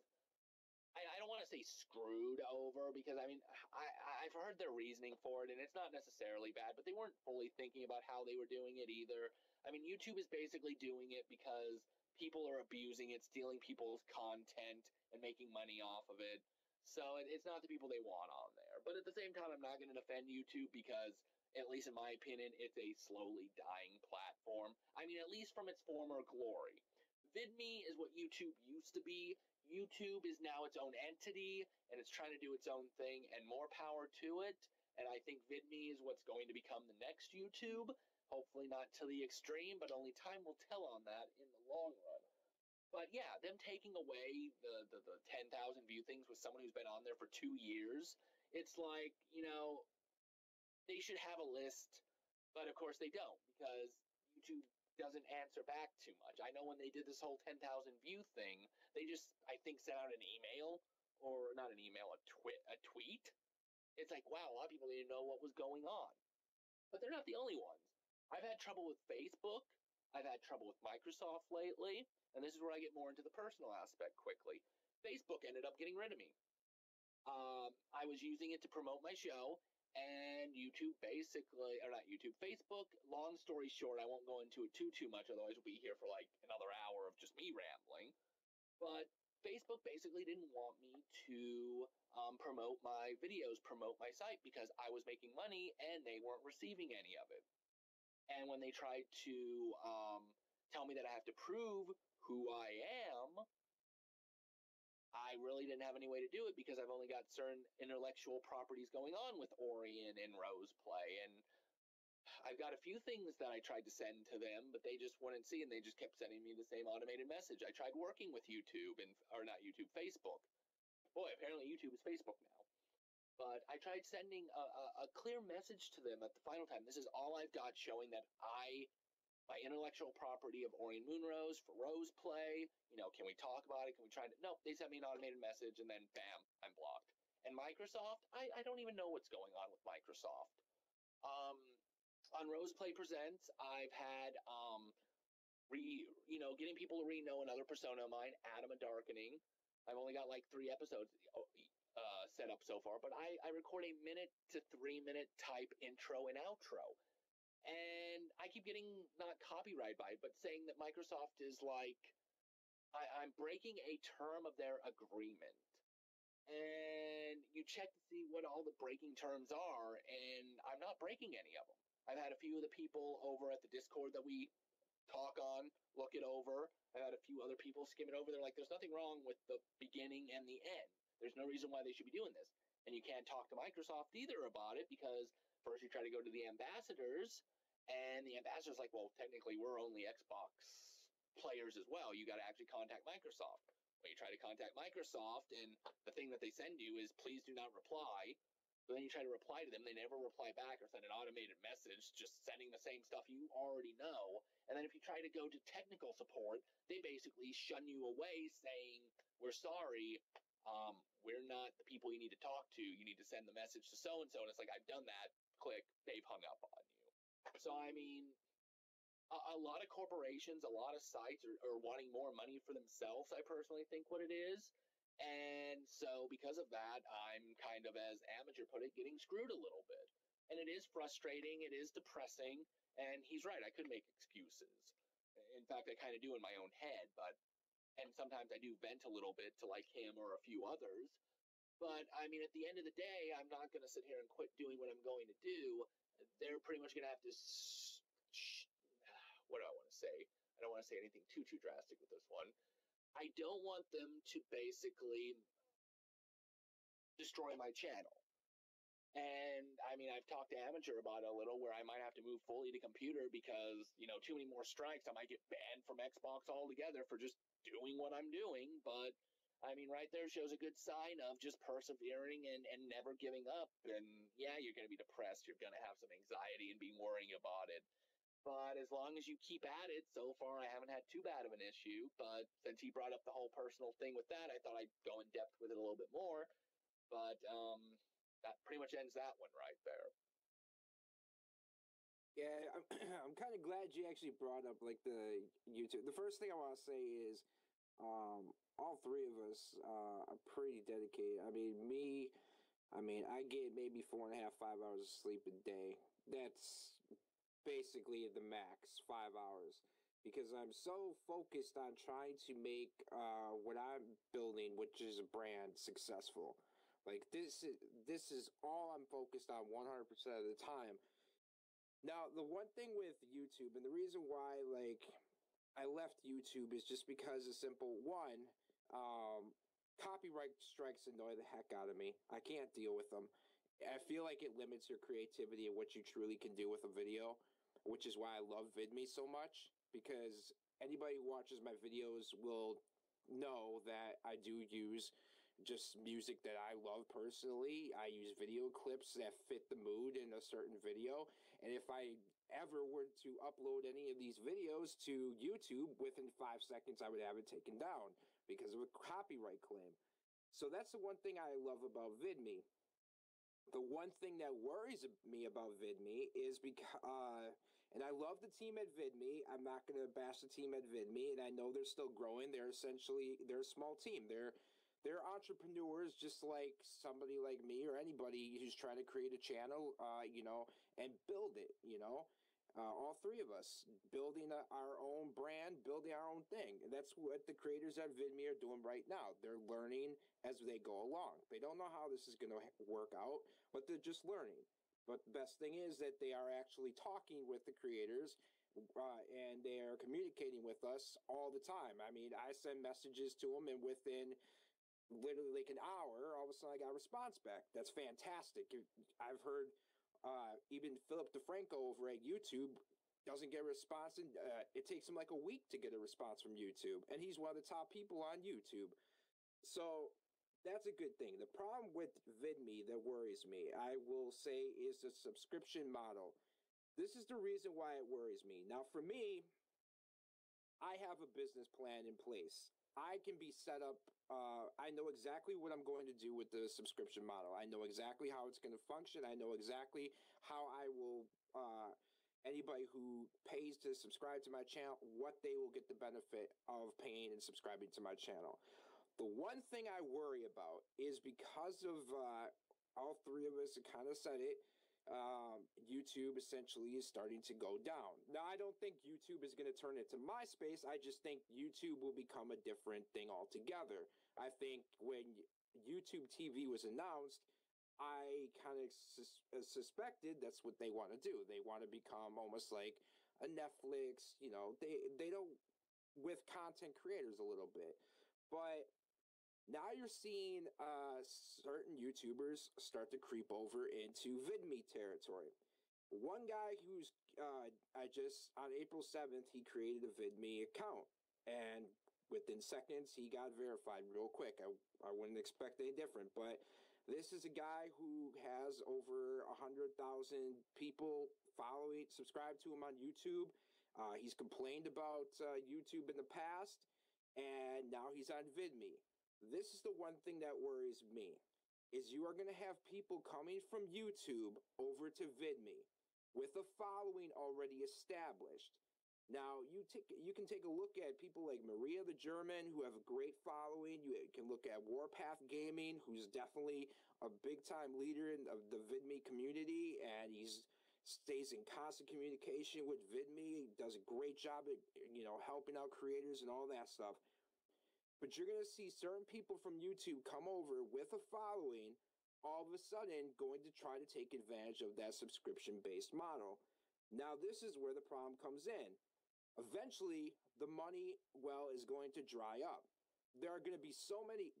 I don't want to say screwed over, because I mean, I've heard their reasoning for it, and it's not necessarily bad, but they weren't fully thinking about how they were doing it either. I mean, YouTube is basically doing it because people are abusing it, stealing people's content, and making money off of it. So it's not the people they want on there. But at the same time, I'm not going to defend YouTube because, at least in my opinion, it's a slowly dying platform. I mean, at least from its former glory. VidMe is what YouTube used to be. YouTube is now its own entity, and it's trying to do its own thing, and more power to it. And I think VidMe is what's going to become the next YouTube. Hopefully not to the extreme, but only time will tell on that in the long run. But yeah, them taking away the 10,000 view things with someone who's been on there for 2 years, it's like, you know, they should have a list, but of course they don't, because YouTube doesn't answer back too much. I know when they did this whole 10,000 view thing, they just, I think, sent out an email, or not an email, a tweet. It's like, wow, a lot of people didn't know what was going on. But they're not the only ones. I've had trouble with Facebook. I've had trouble with Microsoft lately. And this is where I get more into the personal aspect quickly. Facebook ended up getting rid of me. I was using it to promote my show, and YouTube basically, or not YouTube, Facebook, long story short, I won't go into it too much, otherwise we'll be here for like another hour of just me rambling. But Facebook basically didn't want me to promote my videos, promote my site, because I was making money and they weren't receiving any of it. And when they tried to tell me that I have to prove who I am, I really didn't have any way to do it, because I've only got certain intellectual properties going on with Aurian and Rose Play, and I've got a few things that I tried to send to them, but they just wouldn't see, and they just kept sending me the same automated message. I tried working with YouTube, or not YouTube, Facebook. Boy, apparently YouTube is Facebook now. But I tried sending a clear message to them at the final time. This is all I've got showing that my intellectual property of Aurian MoonRose for Rose Play, you know, can we talk about it? Can we try to? No, they sent me an automated message, and then bam, I'm blocked. And Microsoft, I don't even know what's going on with Microsoft. On Rose Play Presents, I've had getting people to know another persona of mine, Adam a Darkening. I've only got like 3 episodes set up so far, but I record a 1 to 3 minute type intro and outro. And I keep getting, not copyright by it, but saying that Microsoft is like, I'm breaking a term of their agreement. And you check to see what all the breaking terms are, and I'm not breaking any of them. I've had a few of the people over at the Discord that we talk on look it over. I've had a few other people skim it over. They're like, there's nothing wrong with the beginning and the end. There's no reason why they should be doing this. And you can't talk to Microsoft either about it, because first you try to go to the ambassadors, and the ambassador's like, well, technically we're only Xbox players as well. You got to actually contact Microsoft. When you try to contact Microsoft, and the thing that they send you is, please do not reply. But then you try to reply to them, they never reply back or send an automated message just sending the same stuff you already know. And then if you try to go to technical support, they basically shun you away saying, we're sorry, we're not the people you need to talk to. You need to send the message to so-and-so. And it's like, I've done that. Click. They've hung up on you. So, I mean, a lot of corporations, a lot of sites are wanting more money for themselves, I personally think what it is. And so because of that, I'm kind of, as Amateur put it, getting screwed a little bit. And it is frustrating, it is depressing, and he's right, I could make excuses. In fact, I kind of do in my own head, and sometimes I do vent a little bit to like him or a few others. But I mean, at the end of the day, I'm not going to sit here and quit doing what I'm going to do. They're pretty much going to have to, what do I want to say? I don't want to say anything too drastic with this one. I don't want them to basically destroy my channel. And I mean, I've talked to Amateur about it a little, where I might have to move fully to computer because, you know, too many more strikes, I might get banned from Xbox altogether for just doing what I'm doing. But I mean, right there shows a good sign of just persevering and never giving up. And yeah, you're going to be depressed. You're going to have some anxiety and be worrying about it. But as long as you keep at it, so far I haven't had too bad of an issue. But since he brought up the whole personal thing with that, I thought I'd go in depth with it a little bit more. But that pretty much ends that one right there. Yeah, I'm kind of glad you actually brought up like the YouTube. The first thing I want to say is, all three of us are pretty dedicated. I mean, I get maybe 4.5, 5 hours of sleep a day. That's basically the max, 5 hours, because I'm so focused on trying to make what I'm building, which is a brand, successful. Like this is all I'm focused on 100% of the time. Now, the one thing with YouTube, and the reason why like I left YouTube, is just because of simple one, copyright strikes annoy the heck out of me. I can't deal with them. I feel like it limits your creativity and what you truly can do with a video, which is why I love VidMe so much, because anybody who watches my videos will know that I do use just music that I love personally. I use video clips that fit the mood in a certain video. And if I ever were to upload any of these videos to YouTube, within 5 seconds I would have it taken down because of a copyright claim. So that's the one thing I love about VidMe. The one thing that worries me about VidMe is because, and I love the team at VidMe. I'm not going to bash the team at VidMe, and I know they're still growing. They're a small team. They're entrepreneurs, just like somebody like me or anybody who's trying to create a channel, and build it, all three of us building our own brand, building our own thing. And that's what the creators at VidMe are doing right now. They're learning as they go along. They don't know how this is going to work out, but they're just learning. But the best thing is that they are actually talking with the creators, and they are communicating with us all the time. I mean, I send messages to them, and within literally like an hour, all of a sudden I got a response back. That's fantastic. I've heard even Philip DeFranco over at YouTube doesn't get a response, and it takes him like a week to get a response from YouTube, and he's one of the top people on YouTube. So that's a good thing. The problem with VidMe that worries me, I will say, is the subscription model. This is the reason why it worries me. Now, for me, I have a business plan in place. I can be set up. I know exactly what I'm going to do with the subscription model. I know exactly how it's going to function. I know exactly how I will, anybody who pays to subscribe to my channel, what they will get the benefit of paying and subscribing to my channel. The one thing I worry about is because of all three of us have kind of said it, YouTube essentially is starting to go down. Now, I don't think YouTube is going to turn into MySpace. I just think YouTube will become a different thing altogether. I think when YouTube TV was announced, I kind of suspected that's what they want to do. They want to become almost like a Netflix, they don't, with content creators a little bit. But now you're seeing certain YouTubers start to creep over into VidMe territory. One guy who's, on April 7th, he created a VidMe account. And within seconds, he got verified real quick. I wouldn't expect any different. But this is a guy who has over 100,000 people subscribe to him on YouTube. He's complained about YouTube in the past, and now he's on VidMe. This is the one thing that worries me, is you are going to have people coming from YouTube over to VidMe with a following already established. Now you can take a look at people like Maria the German who have a great following. You can look at Warpath Gaming, who's definitely a big time leader of the VidMe community, and he's stays in constant communication with VidMe. He does a great job at helping out creators and all that stuff. But you're gonna see certain people from YouTube come over with a following, all of a sudden going to try to take advantage of that subscription based model. Now this is where the problem comes in. Eventually, the money well is going to dry up. There are going to be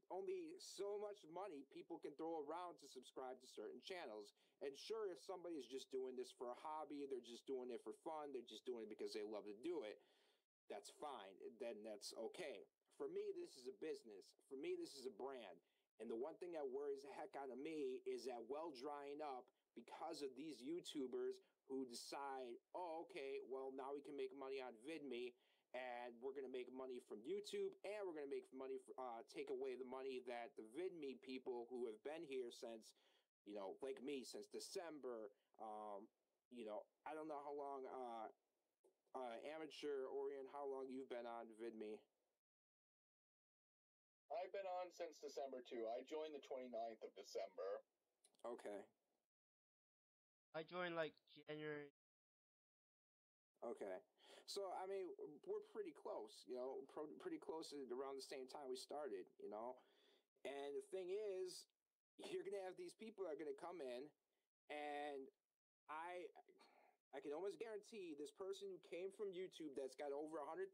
only so much money people can throw around to subscribe to certain channels. And sure, if somebody is just doing this for a hobby, they're just doing it for fun, they're just doing it because they love to do it, that's fine. Then that's okay. For me, this is a business. For me, this is a brand. And the one thing that worries the heck out of me is that well drying up because of these YouTubers who decide, oh, okay, well, now we can make money on VidMe, and we're going to make money from YouTube, and we're going to make money, take away the money that the VidMe people who have been here since, like me, since December, I don't know how long, amateur Aurian, how long you've been on VidMe? I've been on since December too. I joined the 29th of December. Okay. I joined like January. Okay. So, I mean, we're pretty close, pretty close at around the same time we started, And the thing is, you're going to have these people that are going to come in, and I can almost guarantee this person who came from YouTube that's got over 100,000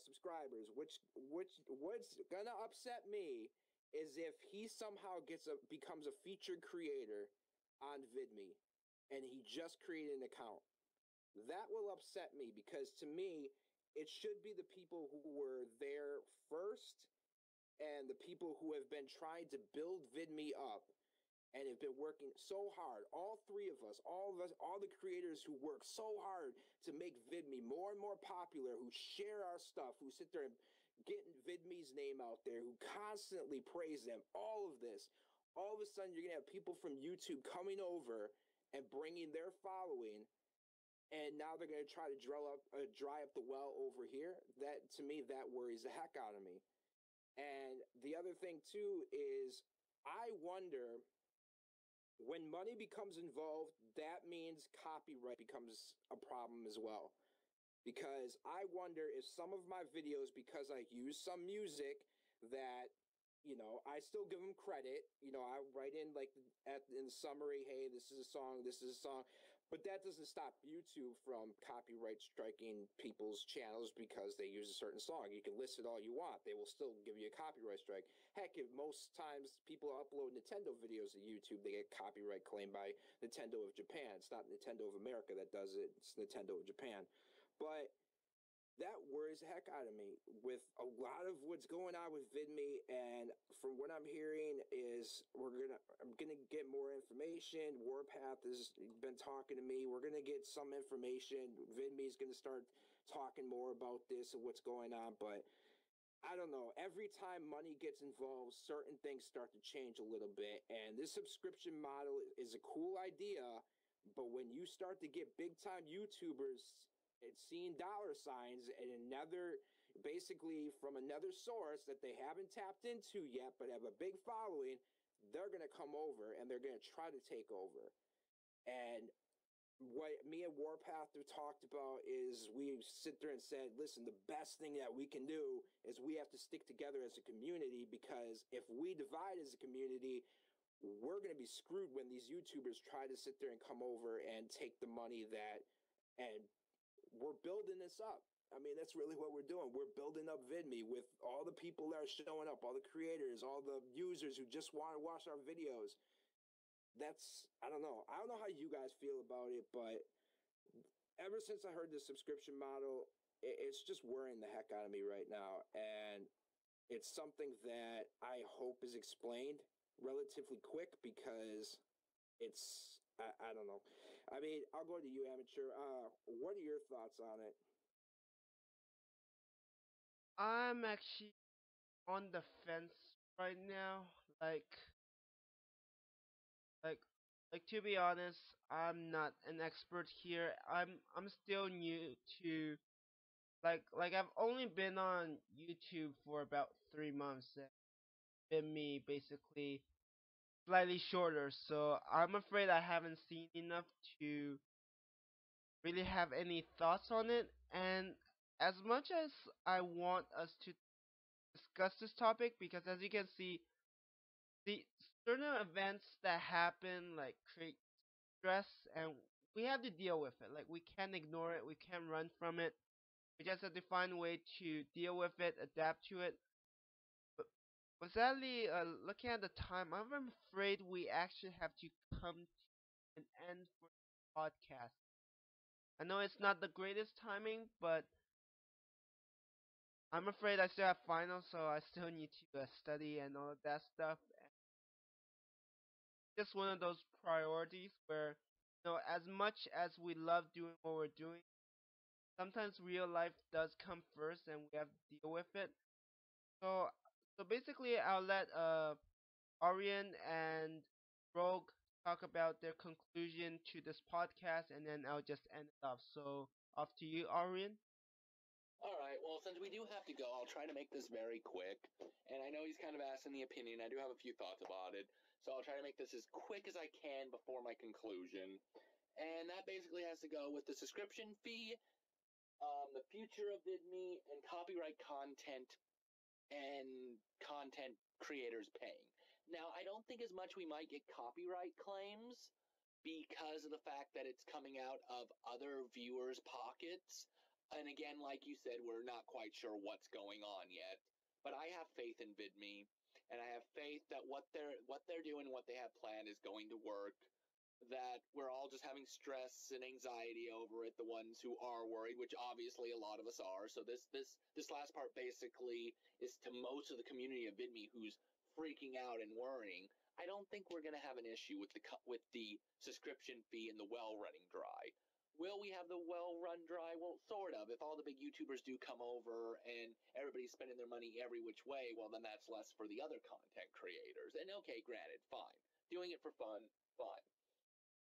subscribers, what's going to upset me is if he somehow becomes a featured creator on VidMe and he just created an account. That will upset me because to me, it should be the people who were there first and the people who have been trying to build VidMe up and have been working so hard. All three of us, all the creators who work so hard to make VidMe more and more popular, who share our stuff, who sit there and get VidMe's name out there, who constantly praise them, all of this. All of a sudden, you're going to have people from YouTube coming over and bringing their following, and now they're going to try to dry up the well over here. That, to me, that worries the heck out of me. And the other thing, too, is I wonder, when money becomes involved, that means copyright becomes a problem as well. Because I wonder if some of my videos, because I use some music that, I still give them credit. I write in like in the summary, hey, this is a song, this is a song. But that doesn't stop YouTube from copyright striking people's channels because they use a certain song. You can list it all you want. They will still give you a copyright strike. Heck, if most times people upload Nintendo videos to YouTube, they get copyright claimed by Nintendo of Japan. It's not Nintendo of America that does it. It's Nintendo of Japan. But that worries the heck out of me with a lot of what's going on with VidMe. And from what I'm hearing is I'm gonna get more information. Warpath has been talking to me. We're gonna get some information. VidMe is gonna start talking more about this and what's going on. But I don't know. Every time money gets involved, certain things start to change a little bit. And this subscription model is a cool idea, but when you start to get big time YouTubers seeing dollar signs and basically from another source that they haven't tapped into yet but have a big following, they're going to come over and they're going to try to take over. And what me and Warpath have talked about is we sit there and said, listen, the best thing that we can do is we have to stick together as a community, because if we divide as a community, we're going to be screwed when these YouTubers try to sit there and come over and take the money and we're building this up. I mean, that's really what we're doing. We're building up VidMe with all the people that are showing up, all the creators, all the users who just want to watch our videos. I don't know. I don't know how you guys feel about it, but ever since I heard the subscription model, it's just worrying the heck out of me right now. And it's something that I hope is explained relatively quick, because I don't know. I mean, I'll go to you, Amateur. What are your thoughts on it? I'm actually on the fence right now. Like, like to be honest, I'm not an expert here. I'm still new to like I've only been on YouTube for about 3 months. And been me basically slightly shorter, so I'm afraid I haven't seen enough to really have any thoughts on it. And as much as I want us to discuss this topic, because as you can see, the certain events that happen like create stress, and we have to deal with it. Like we can't ignore it, we can't run from it. We just have to find a way to deal with it, adapt to it. But sadly, looking at the time, I'm afraid we actually have to come to an end for the podcast. I know it's not the greatest timing, but I'm afraid I still have finals, so I still need to study and all of that stuff. And just one of those priorities where, as much as we love doing what we're doing, sometimes real life does come first, and we have to deal with it. So, so basically, I'll let Aurian and Rogue talk about their conclusion to this podcast, and then I'll just end it off. So, off to you, Aurian. All right, well, since we do have to go, I'll try to make this very quick. And I know he's kind of asking the opinion. I do have a few thoughts about it. So I'll try to make this as quick as I can before my conclusion. And that basically has to go with the subscription fee, the future of VidMe, and copyright content and content creators paying. Now, I don't think as much we might get copyright claims because of the fact that it's coming out of other viewers' pockets. And again, like you said, we're not quite sure what's going on yet. But I have faith in VidMe, and I have faith that what they're doing, what they have planned, is going to work. That we're all just having stress and anxiety over it, the ones who are worried, which obviously a lot of us are. So this last part basically is to most of the community of VidMe who's freaking out and worrying. I don't think we're going to have an issue with the subscription fee and the well running dry. Will we have the well run dry? Well, sort of. If all the big YouTubers do come over and everybody's spending their money every which way, well, then that's less for the other content creators. And okay, granted, fine. Doing it for fun, fine.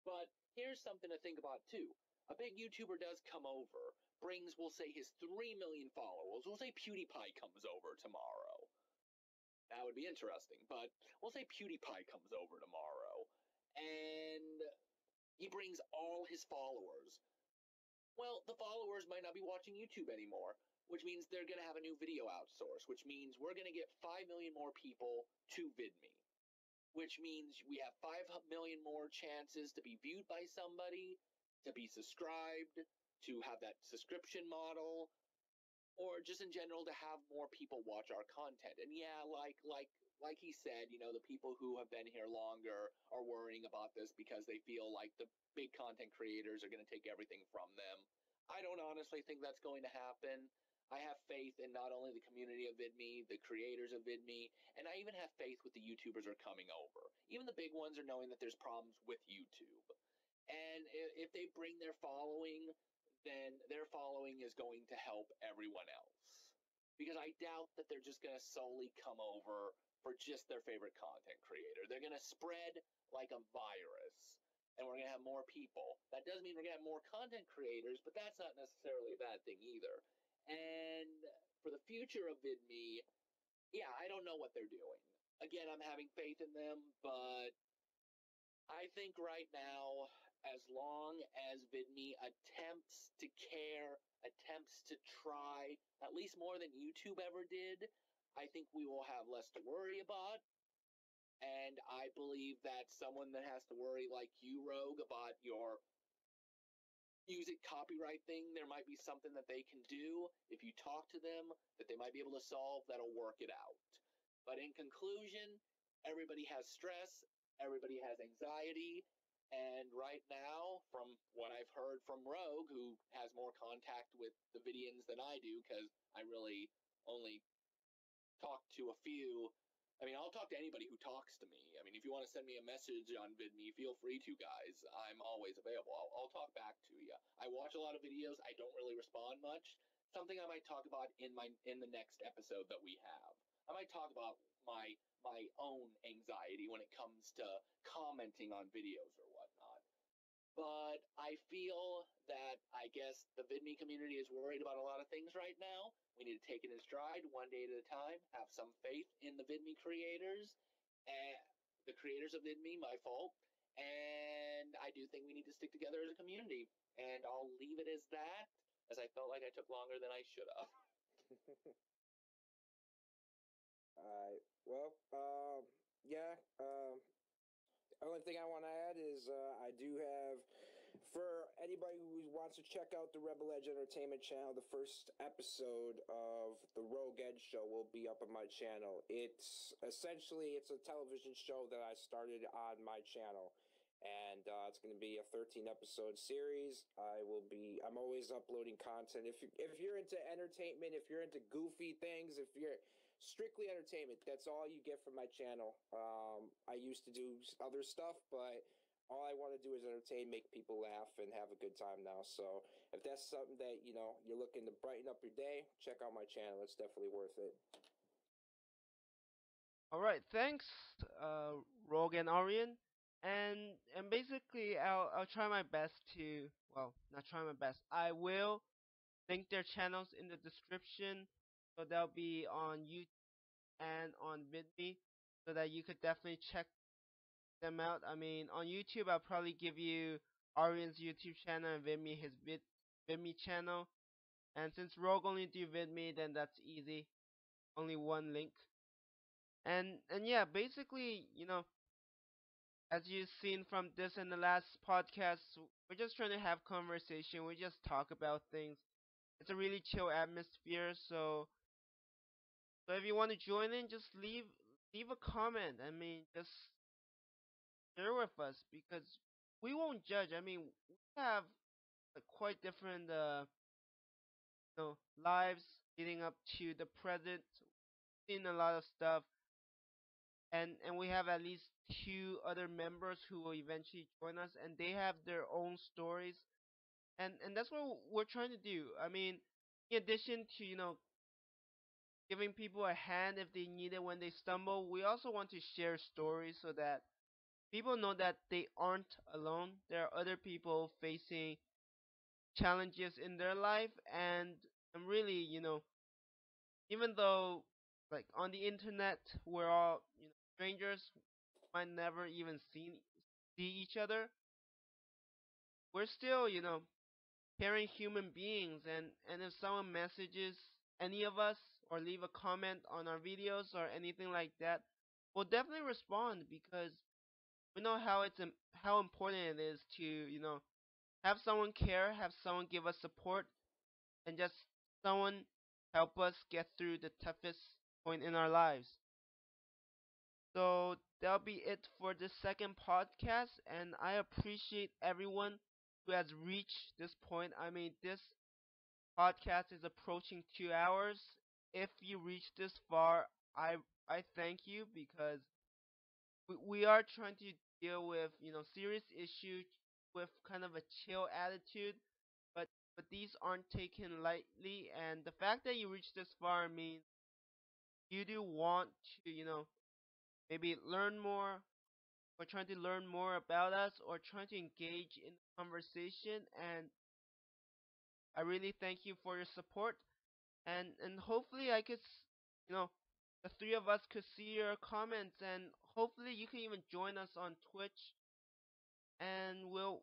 But here's something to think about too. A big YouTuber does come over, brings, we'll say, his 3 million followers. We'll say PewDiePie comes over tomorrow. That would be interesting, but we'll say PewDiePie comes over tomorrow, and he brings all his followers. Well, the followers might not be watching YouTube anymore, which means they're going to have a new video outsource, which means we're going to get 5 million more people to VidMe, which means we have 5 million more chances to be viewed by somebody, to be subscribed, to have that subscription model, or just in general to have more people watch our content. And yeah, like he said, the people who have been here longer are worrying about this because they feel like the big content creators are going to take everything from them. I don't honestly think that's going to happen. I have faith in not only the community of VidMe, the creators of VidMe, and I even have faith with the YouTubers are coming over. Even the big ones are knowing that there's problems with YouTube. And if they bring their following, then their following is going to help everyone else. Because I doubt that they're just going to solely come over for just their favorite content creator. They're going to spread like a virus, and we're going to have more people. That does mean we're going to have more content creators, but that's not necessarily a bad thing either. And for the future of VidMe, yeah, I don't know what they're doing. Again, I'm having faith in them, but I think right now, as long as VidMe attempts to care, attempts to try, at least more than YouTube ever did, I think we will have less to worry about. And I believe that someone that has to worry like you, Rogue, about your music copyright thing, there might be something that they can do if you talk to them that they might be able to solve that'll work it out. But in conclusion, everybody has stress, everybody has anxiety, and right now, from what I've heard from Rogue, who has more contact with the Vidians than I do, because I really only talk to a few. I mean, I'll talk to anybody who talks to me. I mean, if you want to send me a message on VidMe, feel free to, guys. I'm always available. I'll talk back to you. I watch a lot of videos. I don't really respond much. Something I might talk about in the next episode that we have. I might talk about my own anxiety when it comes to commenting on videos or whatnot. But I feel that I guess the VidMe community is worried about a lot of things right now. We need to take it in stride one day at a time, have some faith in the VidMe creators, and the creators of VidMe, my fault. And I do think we need to stick together as a community. And I'll leave it as that, as I felt like I took longer than I should have. Alright. Well, yeah. Only thing I want to add is I do have, for anybody who wants to check out the Rebel Edge Entertainment channel, the first episode of the Rogue Edge show will be up on my channel. It's a television show that I started on my channel, and it's going to be a 13 episode series. I'm always uploading content. If you're into entertainment, if you're into goofy things, if you're strictly entertainment, that's all you get from my channel. I used to do other stuff, but all I want to do is entertain, make people laugh, and have a good time now. So if that's something that you're looking to brighten up your day, check out my channel. It's definitely worth it. All right, thanks, Rogue and Aurian. And basically, I'll try my best to, well, not try my best. I will link their channels in the description, so they'll be on YouTube and on VidMe, so that you could definitely check them out. I mean, on YouTube, I'll probably give you Aurian's YouTube channel and VidMe his VidMe channel. And since Rogue only do VidMe, then that's easy. Only one link. And yeah, basically, as you've seen from this and the last podcast, we're just trying to have conversation. We just talk about things. It's a really chill atmosphere. So if you want to join in, just leave a comment. I mean, just share with us because we won't judge. I mean, we have quite different lives leading up to the present. Seen a lot of stuff, and we have at least two other members who will eventually join us, and they have their own stories, and that's what we're trying to do. I mean, in addition to giving people a hand if they need it when they stumble, we also want to share stories so that people know that they aren't alone. There are other people facing challenges in their life, and really, even though like on the internet we're all strangers, might never even see each other, we're still caring human beings, and if someone messages any of us or leave a comment on our videos or anything like that, we'll definitely respond because we know how important it is to have someone care, have someone give us support, and just someone help us get through the toughest point in our lives. So that'll be it for this second podcast, and I appreciate everyone who has reached this point. I mean, this podcast is approaching 2 hours. If you reach this far, I thank you because we are trying to deal with serious issues with kind of a chill attitude, but these aren't taken lightly, and the fact that you reach this far means you do want to maybe learn more, or trying to learn more about us, or trying to engage in the conversation. And I really thank you for your support, and hopefully I could the three of us could see your comments, and hopefully you can even join us on Twitch, and we'll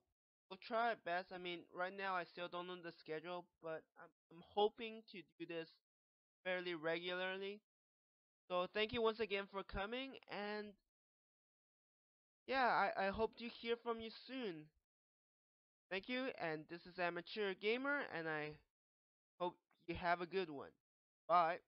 try our best. I mean, right now I still don't know the schedule, but I'm hoping to do this fairly regularly. So thank you once again for coming, and yeah, I hope to hear from you soon. Thank you, and this is Amateur Gamer, and I hope you have a good one. Bye.